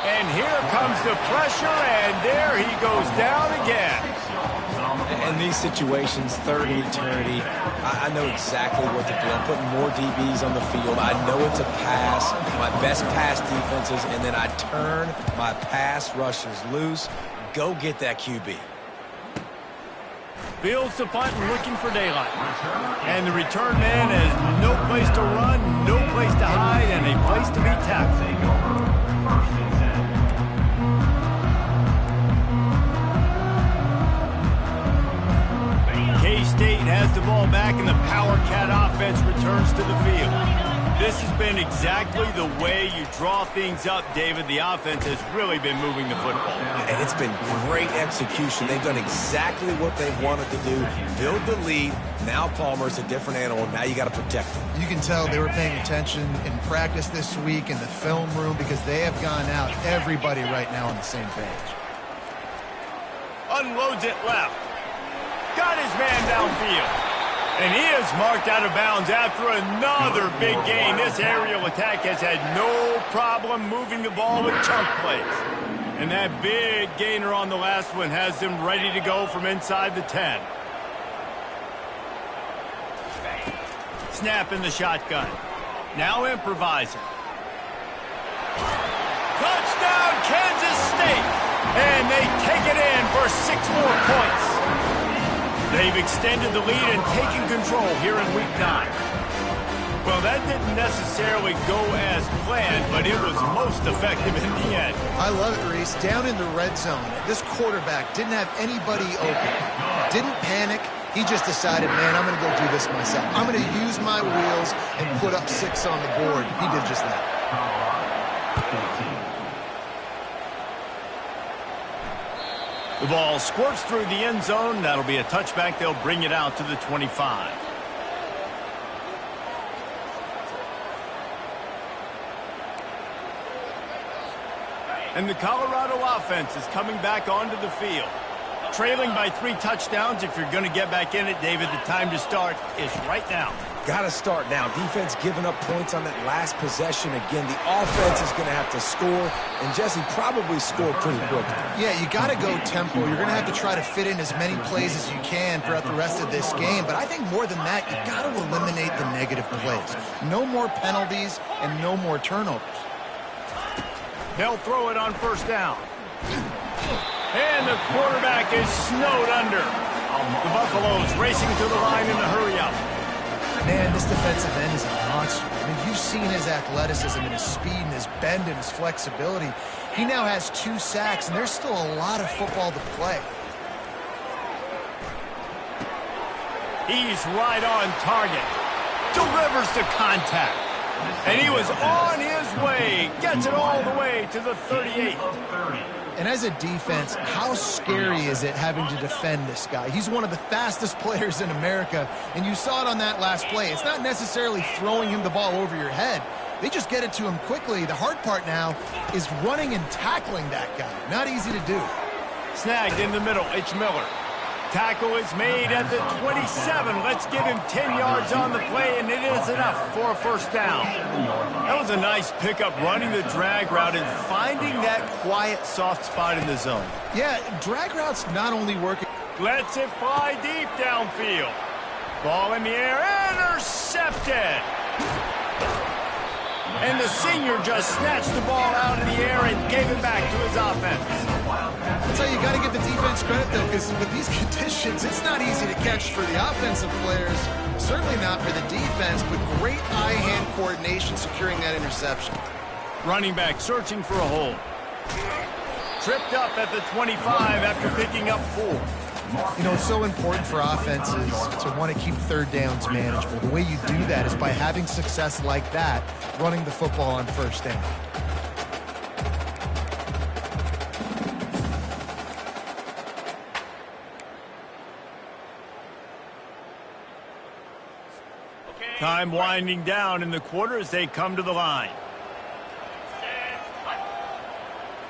And here comes the pressure, and there he goes down again. In these situations, third and eternity, I know exactly what to do. I'm putting more DBs on the field. I know it's a pass, my best pass defenses, and then I turn my pass rushers loose. Go get that QB. Fields the punt and looking for daylight. And the return man has no place to run, no place to hide, and a place to be tackled. K-State has the ball back, and the Power Cat offense returns to the field. This has been exactly the way you draw things up, David. The offense has really been moving the football. And it's been great execution. They've done exactly what they wanted to do. Build the lead. Now Palmer's a different animal. Now you got to protect him. You can tell they were paying attention in practice this week in the film room because they have gone out, everybody right now on the same page. Unloads it left. Got his man downfield. And he is marked out of bounds after another big gain. This aerial attack has had no problem moving the ball with chunk plays. And that big gainer on the last one has them ready to go from inside the 10. Snap in the shotgun. Now improvising. Touchdown, Kansas State! And they take it in for 6 more points. They've extended the lead and taken control here in Week 9. Well, that didn't necessarily go as planned, but it was most effective in the end. I love it, Reese. Down in the red zone, this quarterback didn't have anybody open. Didn't panic. He just decided, man, I'm going to go do this myself. I'm going to use my wheels and put up 6 on the board. He did just that. The ball squirts through the end zone. That'll be a touchback. They'll bring it out to the 25. And the Colorado offense is coming back onto the field. Trailing by 3 touchdowns. If you're going to get back in it, David, the time to start is right now. Got to start now. Defense giving up points on that last possession. Again, the offense is going to have to score, and Jesse probably scored pretty quick. Yeah, you got to go tempo. You're going to have to try to fit in as many plays as you can throughout the rest of this game. But I think more than that, you got to eliminate the negative plays. No more penalties and no more turnovers. They'll throw it on first down. And the quarterback is snowed under. The Buffaloes racing to the line in a hurry-up. Man, this defensive end is a monster. I mean, you've seen his athleticism and his speed and his bend and his flexibility. He now has 2 sacks, and there's still a lot of football to play. He's right on target. Delivers the contact. And he was on his way. Gets it all the way to the 38. And as a defense, how scary is it having to defend this guy? He's one of the fastest players in America, and you saw it on that last play. It's not necessarily throwing him the ball over your head. They just get it to him quickly. The hard part now is running and tackling that guy. Not easy to do. Snagged in the middle. It's Miller. Tackle is made at the 27. Let's give him 10 yards on the play, and it is enough for a first down. That was a nice pickup, running the drag route and finding that quiet, soft spot in the zone. Yeah, drag routes not only work. Lets it fly deep downfield. Ball in the air, intercepted. And the senior just snatched the ball out of the air and gave it back to his offense. That's how you got to give the defense credit, though, because with these conditions, it's not easy to catch for the offensive players. Certainly not for the defense, but great eye-hand coordination securing that interception. Running back searching for a hole. Tripped up at the 25 after picking up 4. You know, it's so important for offenses to want to keep third downs manageable. The way you do that is by having success like that, running the football on first down. Time winding down in the quarter as they come to the line.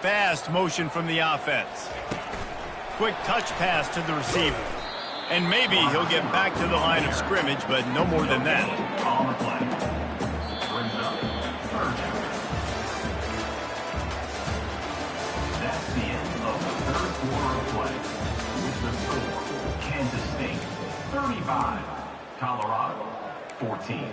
Fast motion from the offense. Quick touch pass to the receiver. And maybe he'll get back to the line of scrimmage, but no more than that. On the play. Brings up third down. That's the end of the third quarter of play. With the score, Kansas State 35, Colorado 14.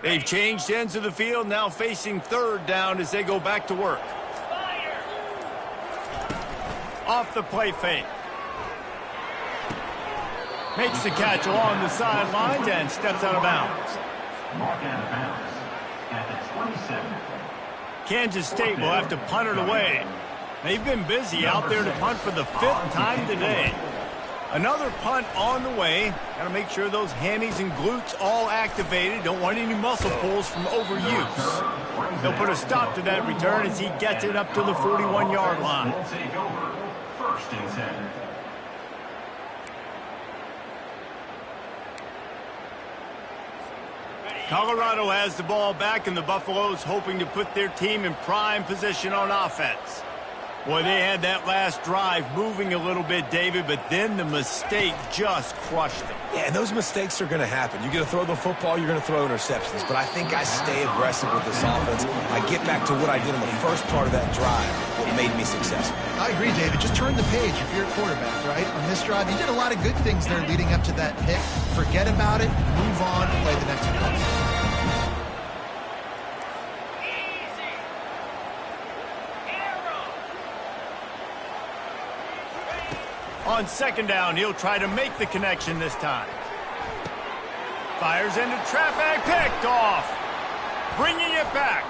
They've changed ends of the field, now facing third down as they go back to work. Off the play fake. Makes the catch along the sidelines and steps out of bounds. Mark out of bounds at the 27. Kansas State will have to punt it away. They've been busy out there to punt for the 5th time today. Another punt on the way. Got to make sure those hammies and glutes all activated. Don't want any muscle pulls from overuse. They'll put a stop to that return as he gets it up to the 41-yard line. Will take over. First and 10. Colorado has the ball back, and the Buffaloes hoping to put their team in prime position on offense. Boy, they had that last drive moving a little bit, David, but then the mistake just crushed them. Yeah, and those mistakes are going to happen. You're going to throw the football, you're going to throw interceptions. But I think I stay aggressive with this offense. I get back to what I did in the first part of that drive, what made me successful. I agree, David. Just turn the page if you're a quarterback, right? On this drive, you did a lot of good things there leading up to that pick. Forget about it, move on, play the next play. On second down, he'll try to make the connection this time. Fires into traffic, picked off. Bringing it back.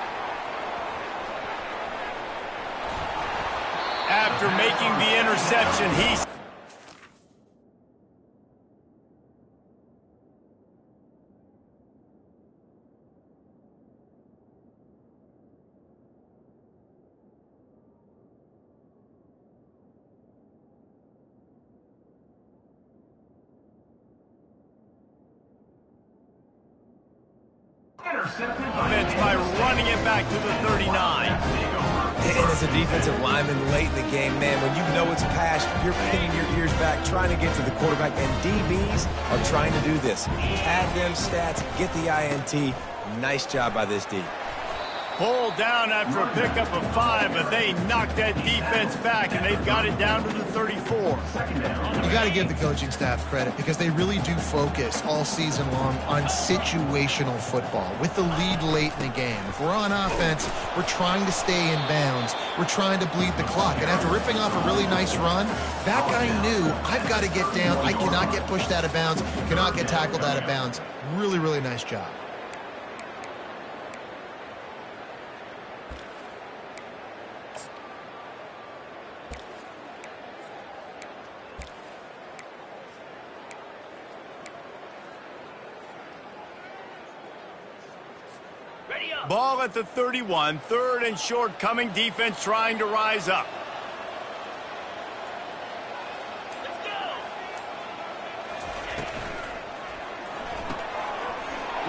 After making the interception, he's... Offense by running it back to the 39. And as a defensive lineman late in the game, man, when you know it's past, you're pinning your ears back, trying to get to the quarterback, and DBs are trying to do this. Pad them stats, get the INT. Nice job by this D. Pulled down after a pickup of 5, but they knocked that defense back, and they've got it down to the 34. You got to give the coaching staff credit because they really do focus all season long on situational football with the lead late in the game. If we're on offense, we're trying to stay in bounds. We're trying to bleed the clock. And after ripping off a really nice run, that guy knew, I've got to get down. I cannot get pushed out of bounds, cannot get tackled out of bounds. Really, really nice job. Ball at the 31, third and short coming, defense trying to rise up. Let's go.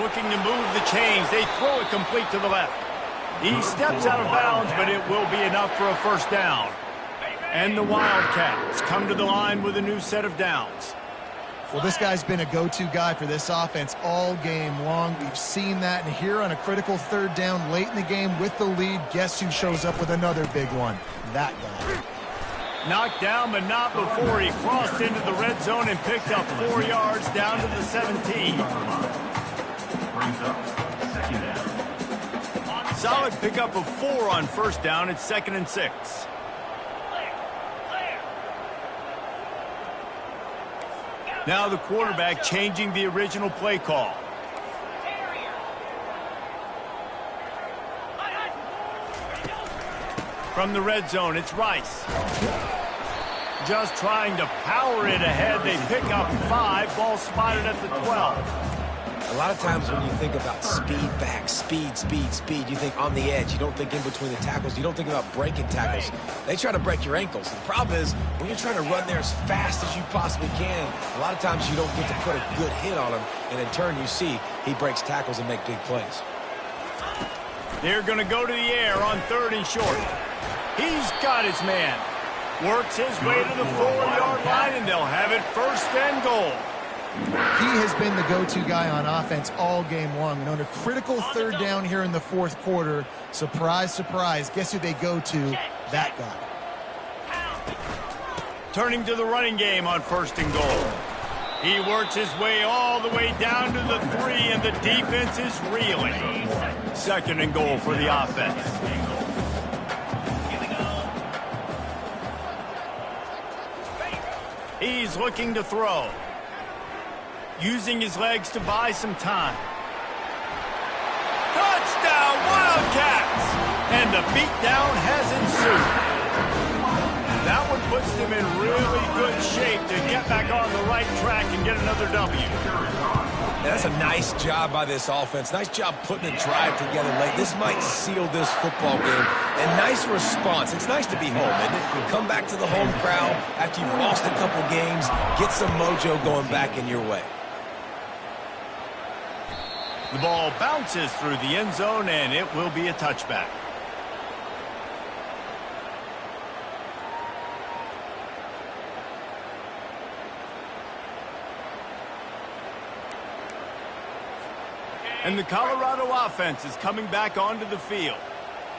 Looking to move the chains, they throw it complete to the left. He steps out of bounds, but it will be enough for a first down. And the Wildcats come to the line with a new set of downs. Well, this guy's been a go-to guy for this offense all game long. We've seen that, and here on a critical third down late in the game with the lead, guess who shows up with another big one? That guy. Knocked down, but not before he crossed into the red zone and picked up 4 yards down to the 17. Brings up second down. Solid pickup of 4 on first down. It's 2nd and 6. Now the quarterback changing the original play call. From the red zone, it's Rice. Just trying to power it ahead. They pick up 5. Ball spotted at the 12. A lot of times when you think about speed back, speed, you think on the edge. You don't think in between the tackles. You don't think about breaking tackles. They try to break your ankles. The problem is when you're trying to run there as fast as you possibly can, a lot of times you don't get to put a good hit on him, and in turn you see he breaks tackles and make big plays. They're going to go to the air on 3rd and short. He's got his man. Works his way to the 4-yard line, and they'll have it 1st and goal. He has been the go-to guy on offense all game long. And on a critical 3rd down here in the 4th quarter, surprise, surprise, guess who they go to? That guy. Turning to the running game on 1st and goal. He works his way all the way down to the 3, and the defense is reeling. 2nd and goal for the offense. He's looking to throw. Using his legs to buy some time. Touchdown, Wildcats! And the beatdown has ensued. That one puts them in really good shape to get back on the right track and get another W. Yeah, that's a nice job by this offense. Nice job putting a drive together late. This might seal this football game. And nice response. It's nice to be home, isn't it? Come back to the home crowd after you've lost a couple games. Get some mojo going back in your way. The ball bounces through the end zone, and it will be a touchback. And the Colorado offense is coming back onto the field.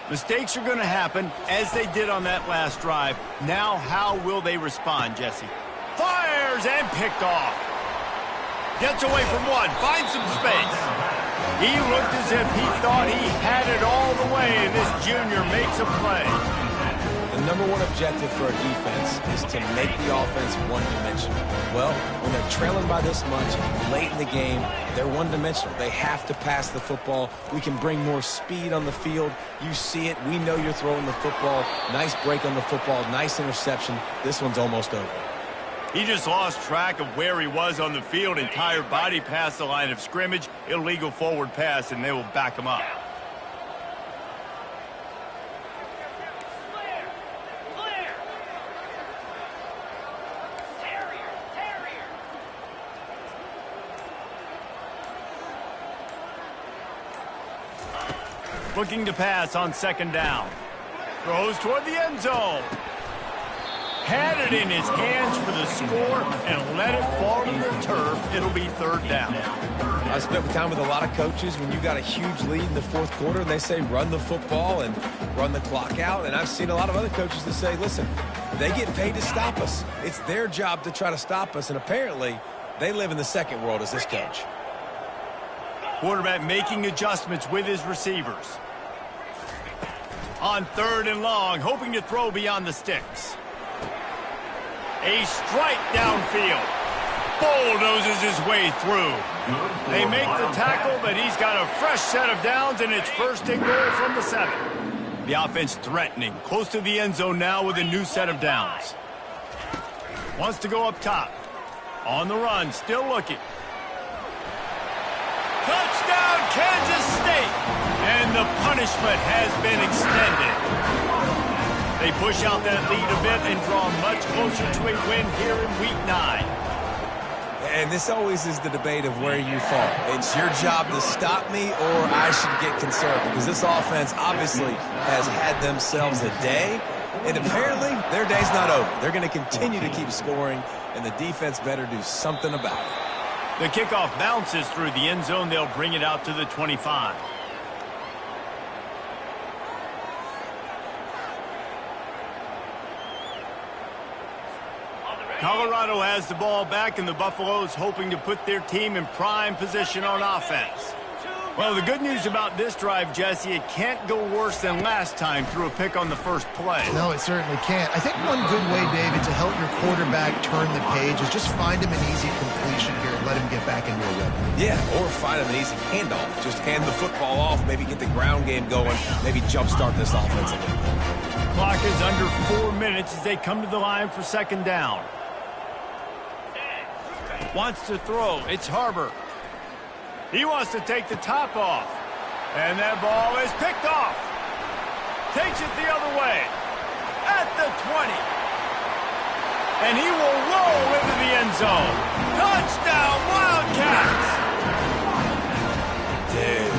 Mistakes are going to happen, as they did on that last drive. Now, how will they respond, Jesse? Fires and picked off. Gets away from one, finds some space. He looked as if he thought he had it all the way, and this junior makes a play. The number one objective for a defense is to make the offense one-dimensional. Well, when they're trailing by this much late in the game, they're one-dimensional. They have to pass the football. We can bring more speed on the field. You see it. We know you're throwing the football. Nice break on the football. Nice interception. This one's almost over. He just lost track of where he was on the field. Entire body past the line of scrimmage. Illegal forward pass, and they will back him up. Looking to pass on 2nd down. Throws toward the end zone. Had it in his hands for the score and let it fall to the turf. It'll be 3rd down. I spent time with a lot of coaches when you got a huge lead in the 4th quarter, and they say run the football and run the clock out. And I've seen a lot of other coaches that say, listen, they get paid to stop us. It's their job to try to stop us. And apparently, they live in the second world as this coach. Quarterback making adjustments with his receivers. On 3rd and long, hoping to throw beyond the sticks. A strike downfield. Bulldozes his way through. They make the tackle, but he's got a fresh set of downs, and it's 1st and goal from the 7. The offense threatening, close to the end zone now with a new set of downs. Wants to go up top. On the run, still looking. Touchdown, Kansas State! And the punishment has been extended. They push out that lead a bit and draw much closer to a win here in Week 9. And this always is the debate of where you fall. It's your job to stop me, or I should get conservative, because this offense obviously has had themselves a day, and apparently their day's not over. They're going to continue to keep scoring, and the defense better do something about it. The kickoff bounces through the end zone. They'll bring it out to the 25. Colorado has the ball back, and the Buffaloes hoping to put their team in prime position on offense. Well, the good news about this drive, Jesse, it can't go worse than last time through a pick on the first play. No, it certainly can't. I think one good way, David, to help your quarterback turn the page is just find him an easy completion here and let him get back into a rhythm. Yeah, or find him an easy handoff. Just hand the football off, maybe get the ground game going, maybe jumpstart this offense a little bit. Clock is under 4 minutes as they come to the line for second down. Wants to throw. It's Harbor. He wants to take the top off. And that ball is picked off. Takes it the other way. At the 20. And he will roll into the end zone. Touchdown, Wildcats! Dude,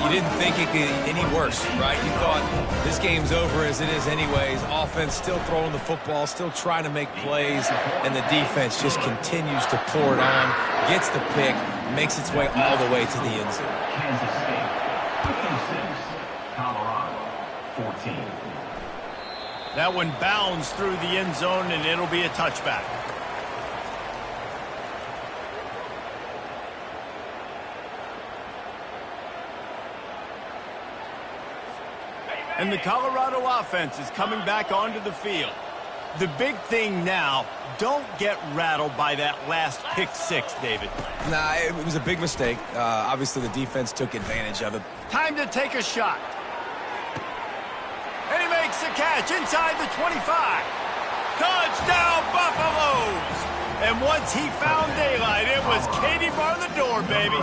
you didn't think it could get any worse, right? You thought this game's over as it is anyways. Offense still throwing the football, still trying to make plays, and the defense just continues to pour it on, gets the pick, makes its way all the way to the end zone. Kansas State 56, Colorado 14. That one bounds through the end zone, and it'll be a touchback. And the Colorado offense is coming back onto the field. The big thing now, don't get rattled by that last pick six, David. Nah, it was a big mistake. Obviously, the defense took advantage of it. Time to take a shot. And he makes the catch inside the 25. Touchdown, Buffaloes! And once he found daylight, it was Katie bar the door, baby.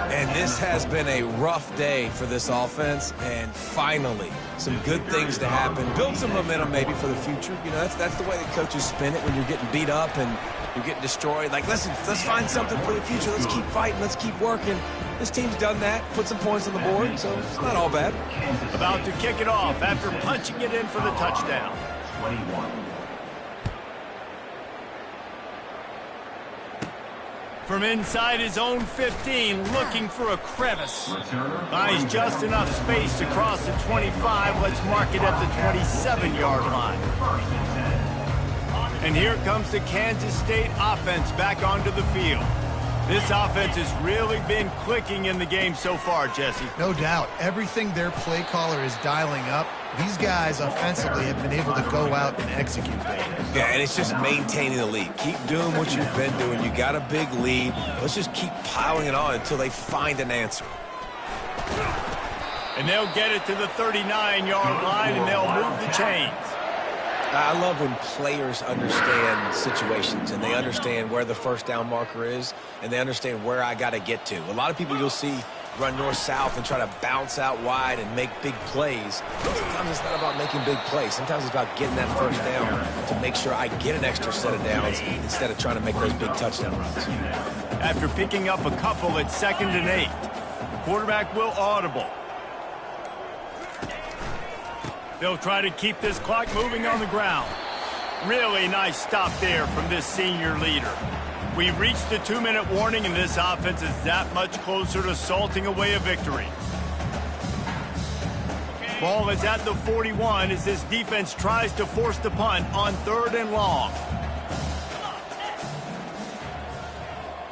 And this has been a rough day for this offense, and finally, some good things to happen. Build some momentum maybe for the future. You know, that's the way the coaches spin it when you're getting beat up and you're getting destroyed. Like, listen, let's find something for the future. Let's keep fighting. Let's keep working. This team's done that, put some points on the board, so it's not all bad. About to kick it off after punching it in for the touchdown. 21. From inside his own 15, looking for a crevice. Buys just enough space to cross the 25. Let's mark it at the 27-yard line. And here comes the Kansas State offense back onto the field. This offense has really been clicking in the game so far, Jesse. No doubt. Everything their play caller is dialing up, these guys offensively have been able to go out and execute that. Yeah, and it's just maintaining the lead. Keep doing what you've been doing. You got a big lead. Let's just keep piling it on until they find an answer. And they'll get it to the 39-yard line, and they'll move the chains. I love when players understand situations and they understand where the first down marker is and they understand where I got to get to. A lot of people you'll see run north-south and try to bounce out wide and make big plays. Sometimes it's not about making big plays. Sometimes it's about getting that first down to make sure I get an extra set of downs instead of trying to make those big touchdown runs. After picking up a couple at 2nd and 8, the quarterback will audible. They'll try to keep this clock moving on the ground. Really nice stop there from this senior leader. We've reached the 2-minute warning, and this offense is that much closer to salting away a victory. Ball is at the 41 as this defense tries to force the punt on 3rd and long.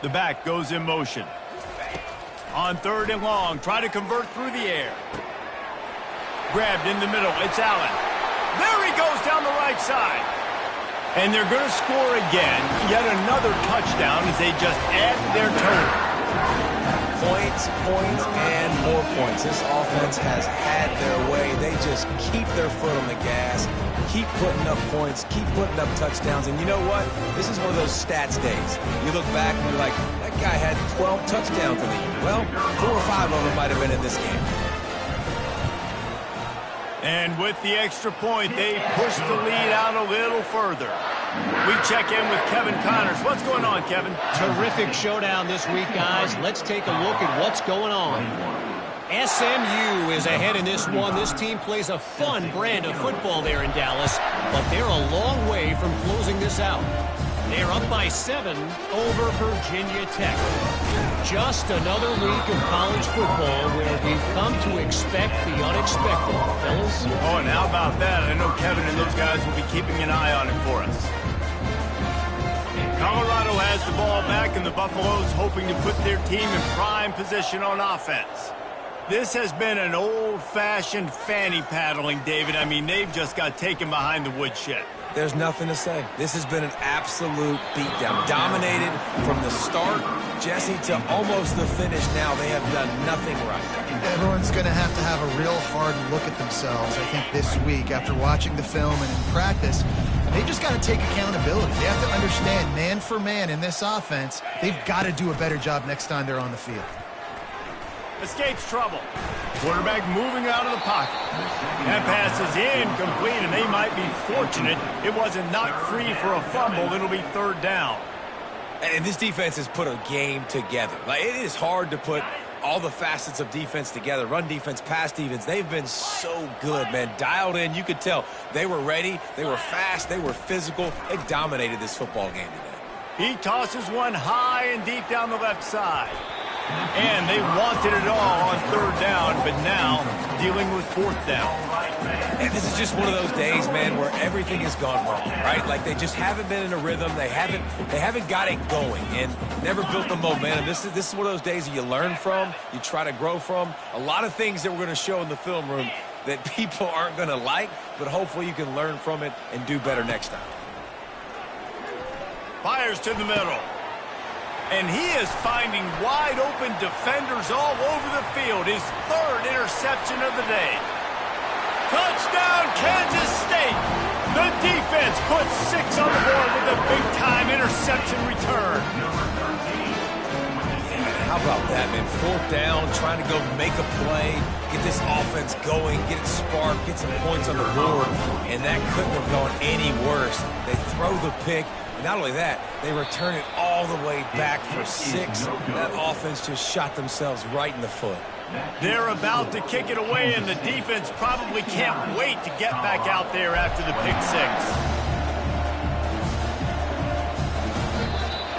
The back goes in motion. On 3rd and long, try to convert through the air. Grabbed in the middle, it's Allen. There he goes down the right side. And they're going to score again. Yet another touchdown as they just add to their total. Points, and more points. This offense has had their way. They just keep their foot on the gas, keep putting up points, keep putting up touchdowns. And you know what? This is one of those stats days. You look back and you're like, that guy had 12 touchdowns in the year. Well, 4 or 5 of them might have been in this game. And with the extra point, they push the lead out a little further. We check in with Kevin Connors. What's going on, Kevin? Terrific showdown this week, guys. Let's take a look at what's going on. SMU is ahead in this one. This team plays a fun brand of football there in Dallas, but they're a long way from closing this out. They're up by 7 over Virginia Tech. Just another week of college football where we've come to expect the unexpected, fellas. Oh, and how about that? I know Kevin and those guys will be keeping an eye on it for us. Colorado has the ball back, and the Buffaloes hoping to put their team in prime position on offense. This has been an old-fashioned fanny paddling, David. I mean, they've just got taken behind the woodshed. There's nothing to say. This has been an absolute beatdown. Dominated from the start, Jesse, to almost the finish now. They have done nothing right. Everyone's going to have a real hard look at themselves, I think, this week after watching the film and in practice. They just got to take accountability. They have to understand, man for man in this offense, they've got to do a better job next time they're on the field. Escapes trouble. Quarterback moving out of the pocket. That pass is incomplete, and they might be fortunate it wasn't knocked free for a fumble. It'll be third down. And this defense has put a game together. Like, it is hard to put all the facets of defense together. Run defense, pass defense. They've been so good, man. Dialed in. You could tell they were ready. They were fast. They were physical. They dominated this football game today. He tosses one high and deep down the left side. And they wanted it all on third down, but now dealing with fourth down. And this is just one of those days, man, where everything has gone wrong, right? Like, they just haven't been in a rhythm. They haven't got it going and never built the momentum. This is one of those days that you learn from, you try to grow from. A lot of things that we're going to show in the film room that people aren't going to like, but hopefully you can learn from it and do better next time. Fires to the middle. And he is finding wide-open defenders all over the field. His third interception of the day. Touchdown, Kansas State! The defense puts 6 on the board with a big-time interception return. How about that, man? Fourth down, trying to go make a play, get this offense going, get it sparked, get some points on the board, and that couldn't have gone any worse. They throw the pick. Not only that, they return it all the way back for 6. That offense just shot themselves right in the foot. They're about to kick it away, and the defense probably can't wait to get back out there after the pick 6.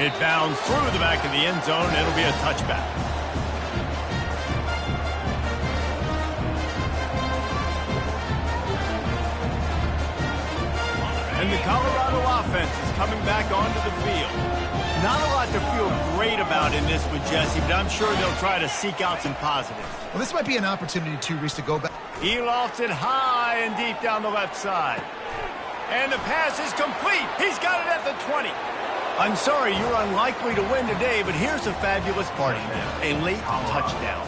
It bounds through the back of the end zone. It'll be a touchback. And the Colorado offense is coming back onto the field. Not a lot to feel great about in this with Jesse, but I'm sure they'll try to seek out some positives. Well, this might be an opportunity, too, Reese, to go back. He lofts it high and deep down the left side. And the pass is complete. He's got it at the 20. I'm sorry, you're unlikely to win today, but here's a fabulous part. A late touchdown.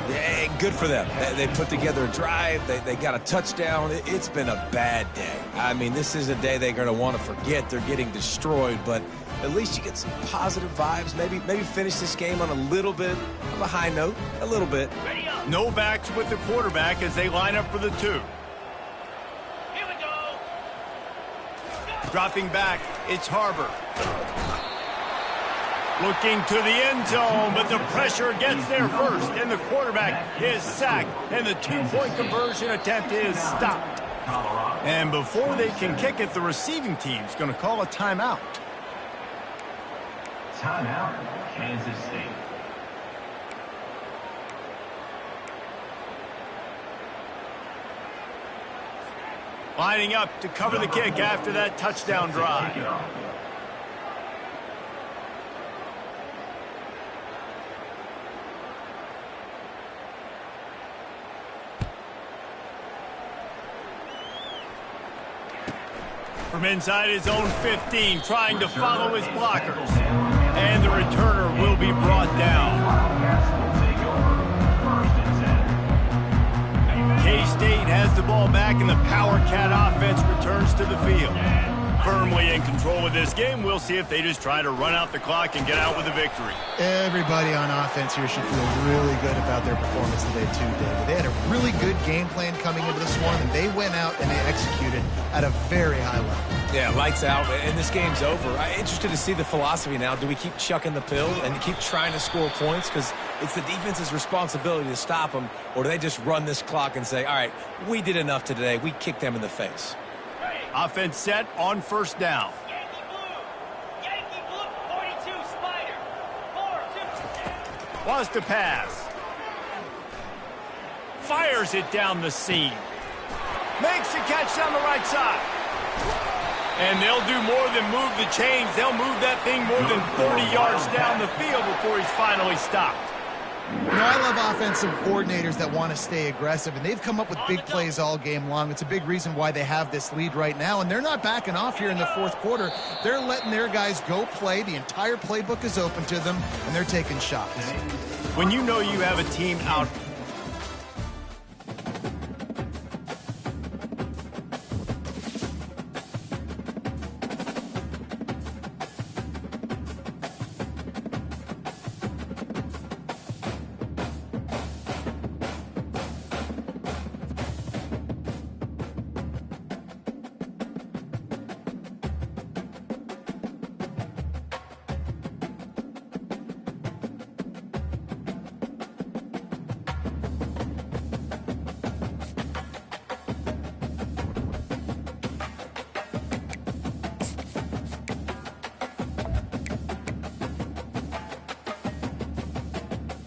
Yeah, good for them. They put together a drive. They got a touchdown. It's been a bad day. I mean, this is a day they're going to want to forget. They're getting destroyed, but at least you get some positive vibes. Maybe finish this game on a little bit of a high note. A little bit. No backs with the quarterback as they line up for the 2. Here we go. Dropping back, it's Harbor. Looking to the end zone, but the pressure gets there first, and the quarterback is sacked, and the 2-point conversion attempt is stopped. And before they can kick it, the receiving team's going to call a timeout. Timeout, Kansas State. Lining up to cover the kick after that touchdown drive. From inside his own 15, trying to follow his blockers. And the returner will be brought down. K-State has the ball back, and the Power Cat offense returns to the field. Firmly in control of this game. We'll see if they just try to run out the clock and get out with a victory. Everybody on offense here should feel really good about their performance today, too, David. They had a really good game plan coming into this one, and they went out and they executed at a very high level. Yeah, lights out, and this game's over. I'm interested to see the philosophy now. Do we keep chucking the pill and keep trying to score points? Because it's the defense's responsibility to stop them, or do they just run this clock and say, all right, we did enough today. We kicked them in the face. Offense set on first down. Yankee blue, 42, Spider. 4-2. Wants to pass. Fires it down the seam. Makes the catch down the right side. And they'll do more than move the chains. They'll move that thing more than 40 yards down the field before he's finally stopped. You know, I love offensive coordinators that want to stay aggressive, and they've come up with big plays all game long. It's a big reason why they have this lead right now, and they're not backing off here in the fourth quarter. They're letting their guys go play. The entire playbook is open to them, and they're taking shots. When you know you have a team out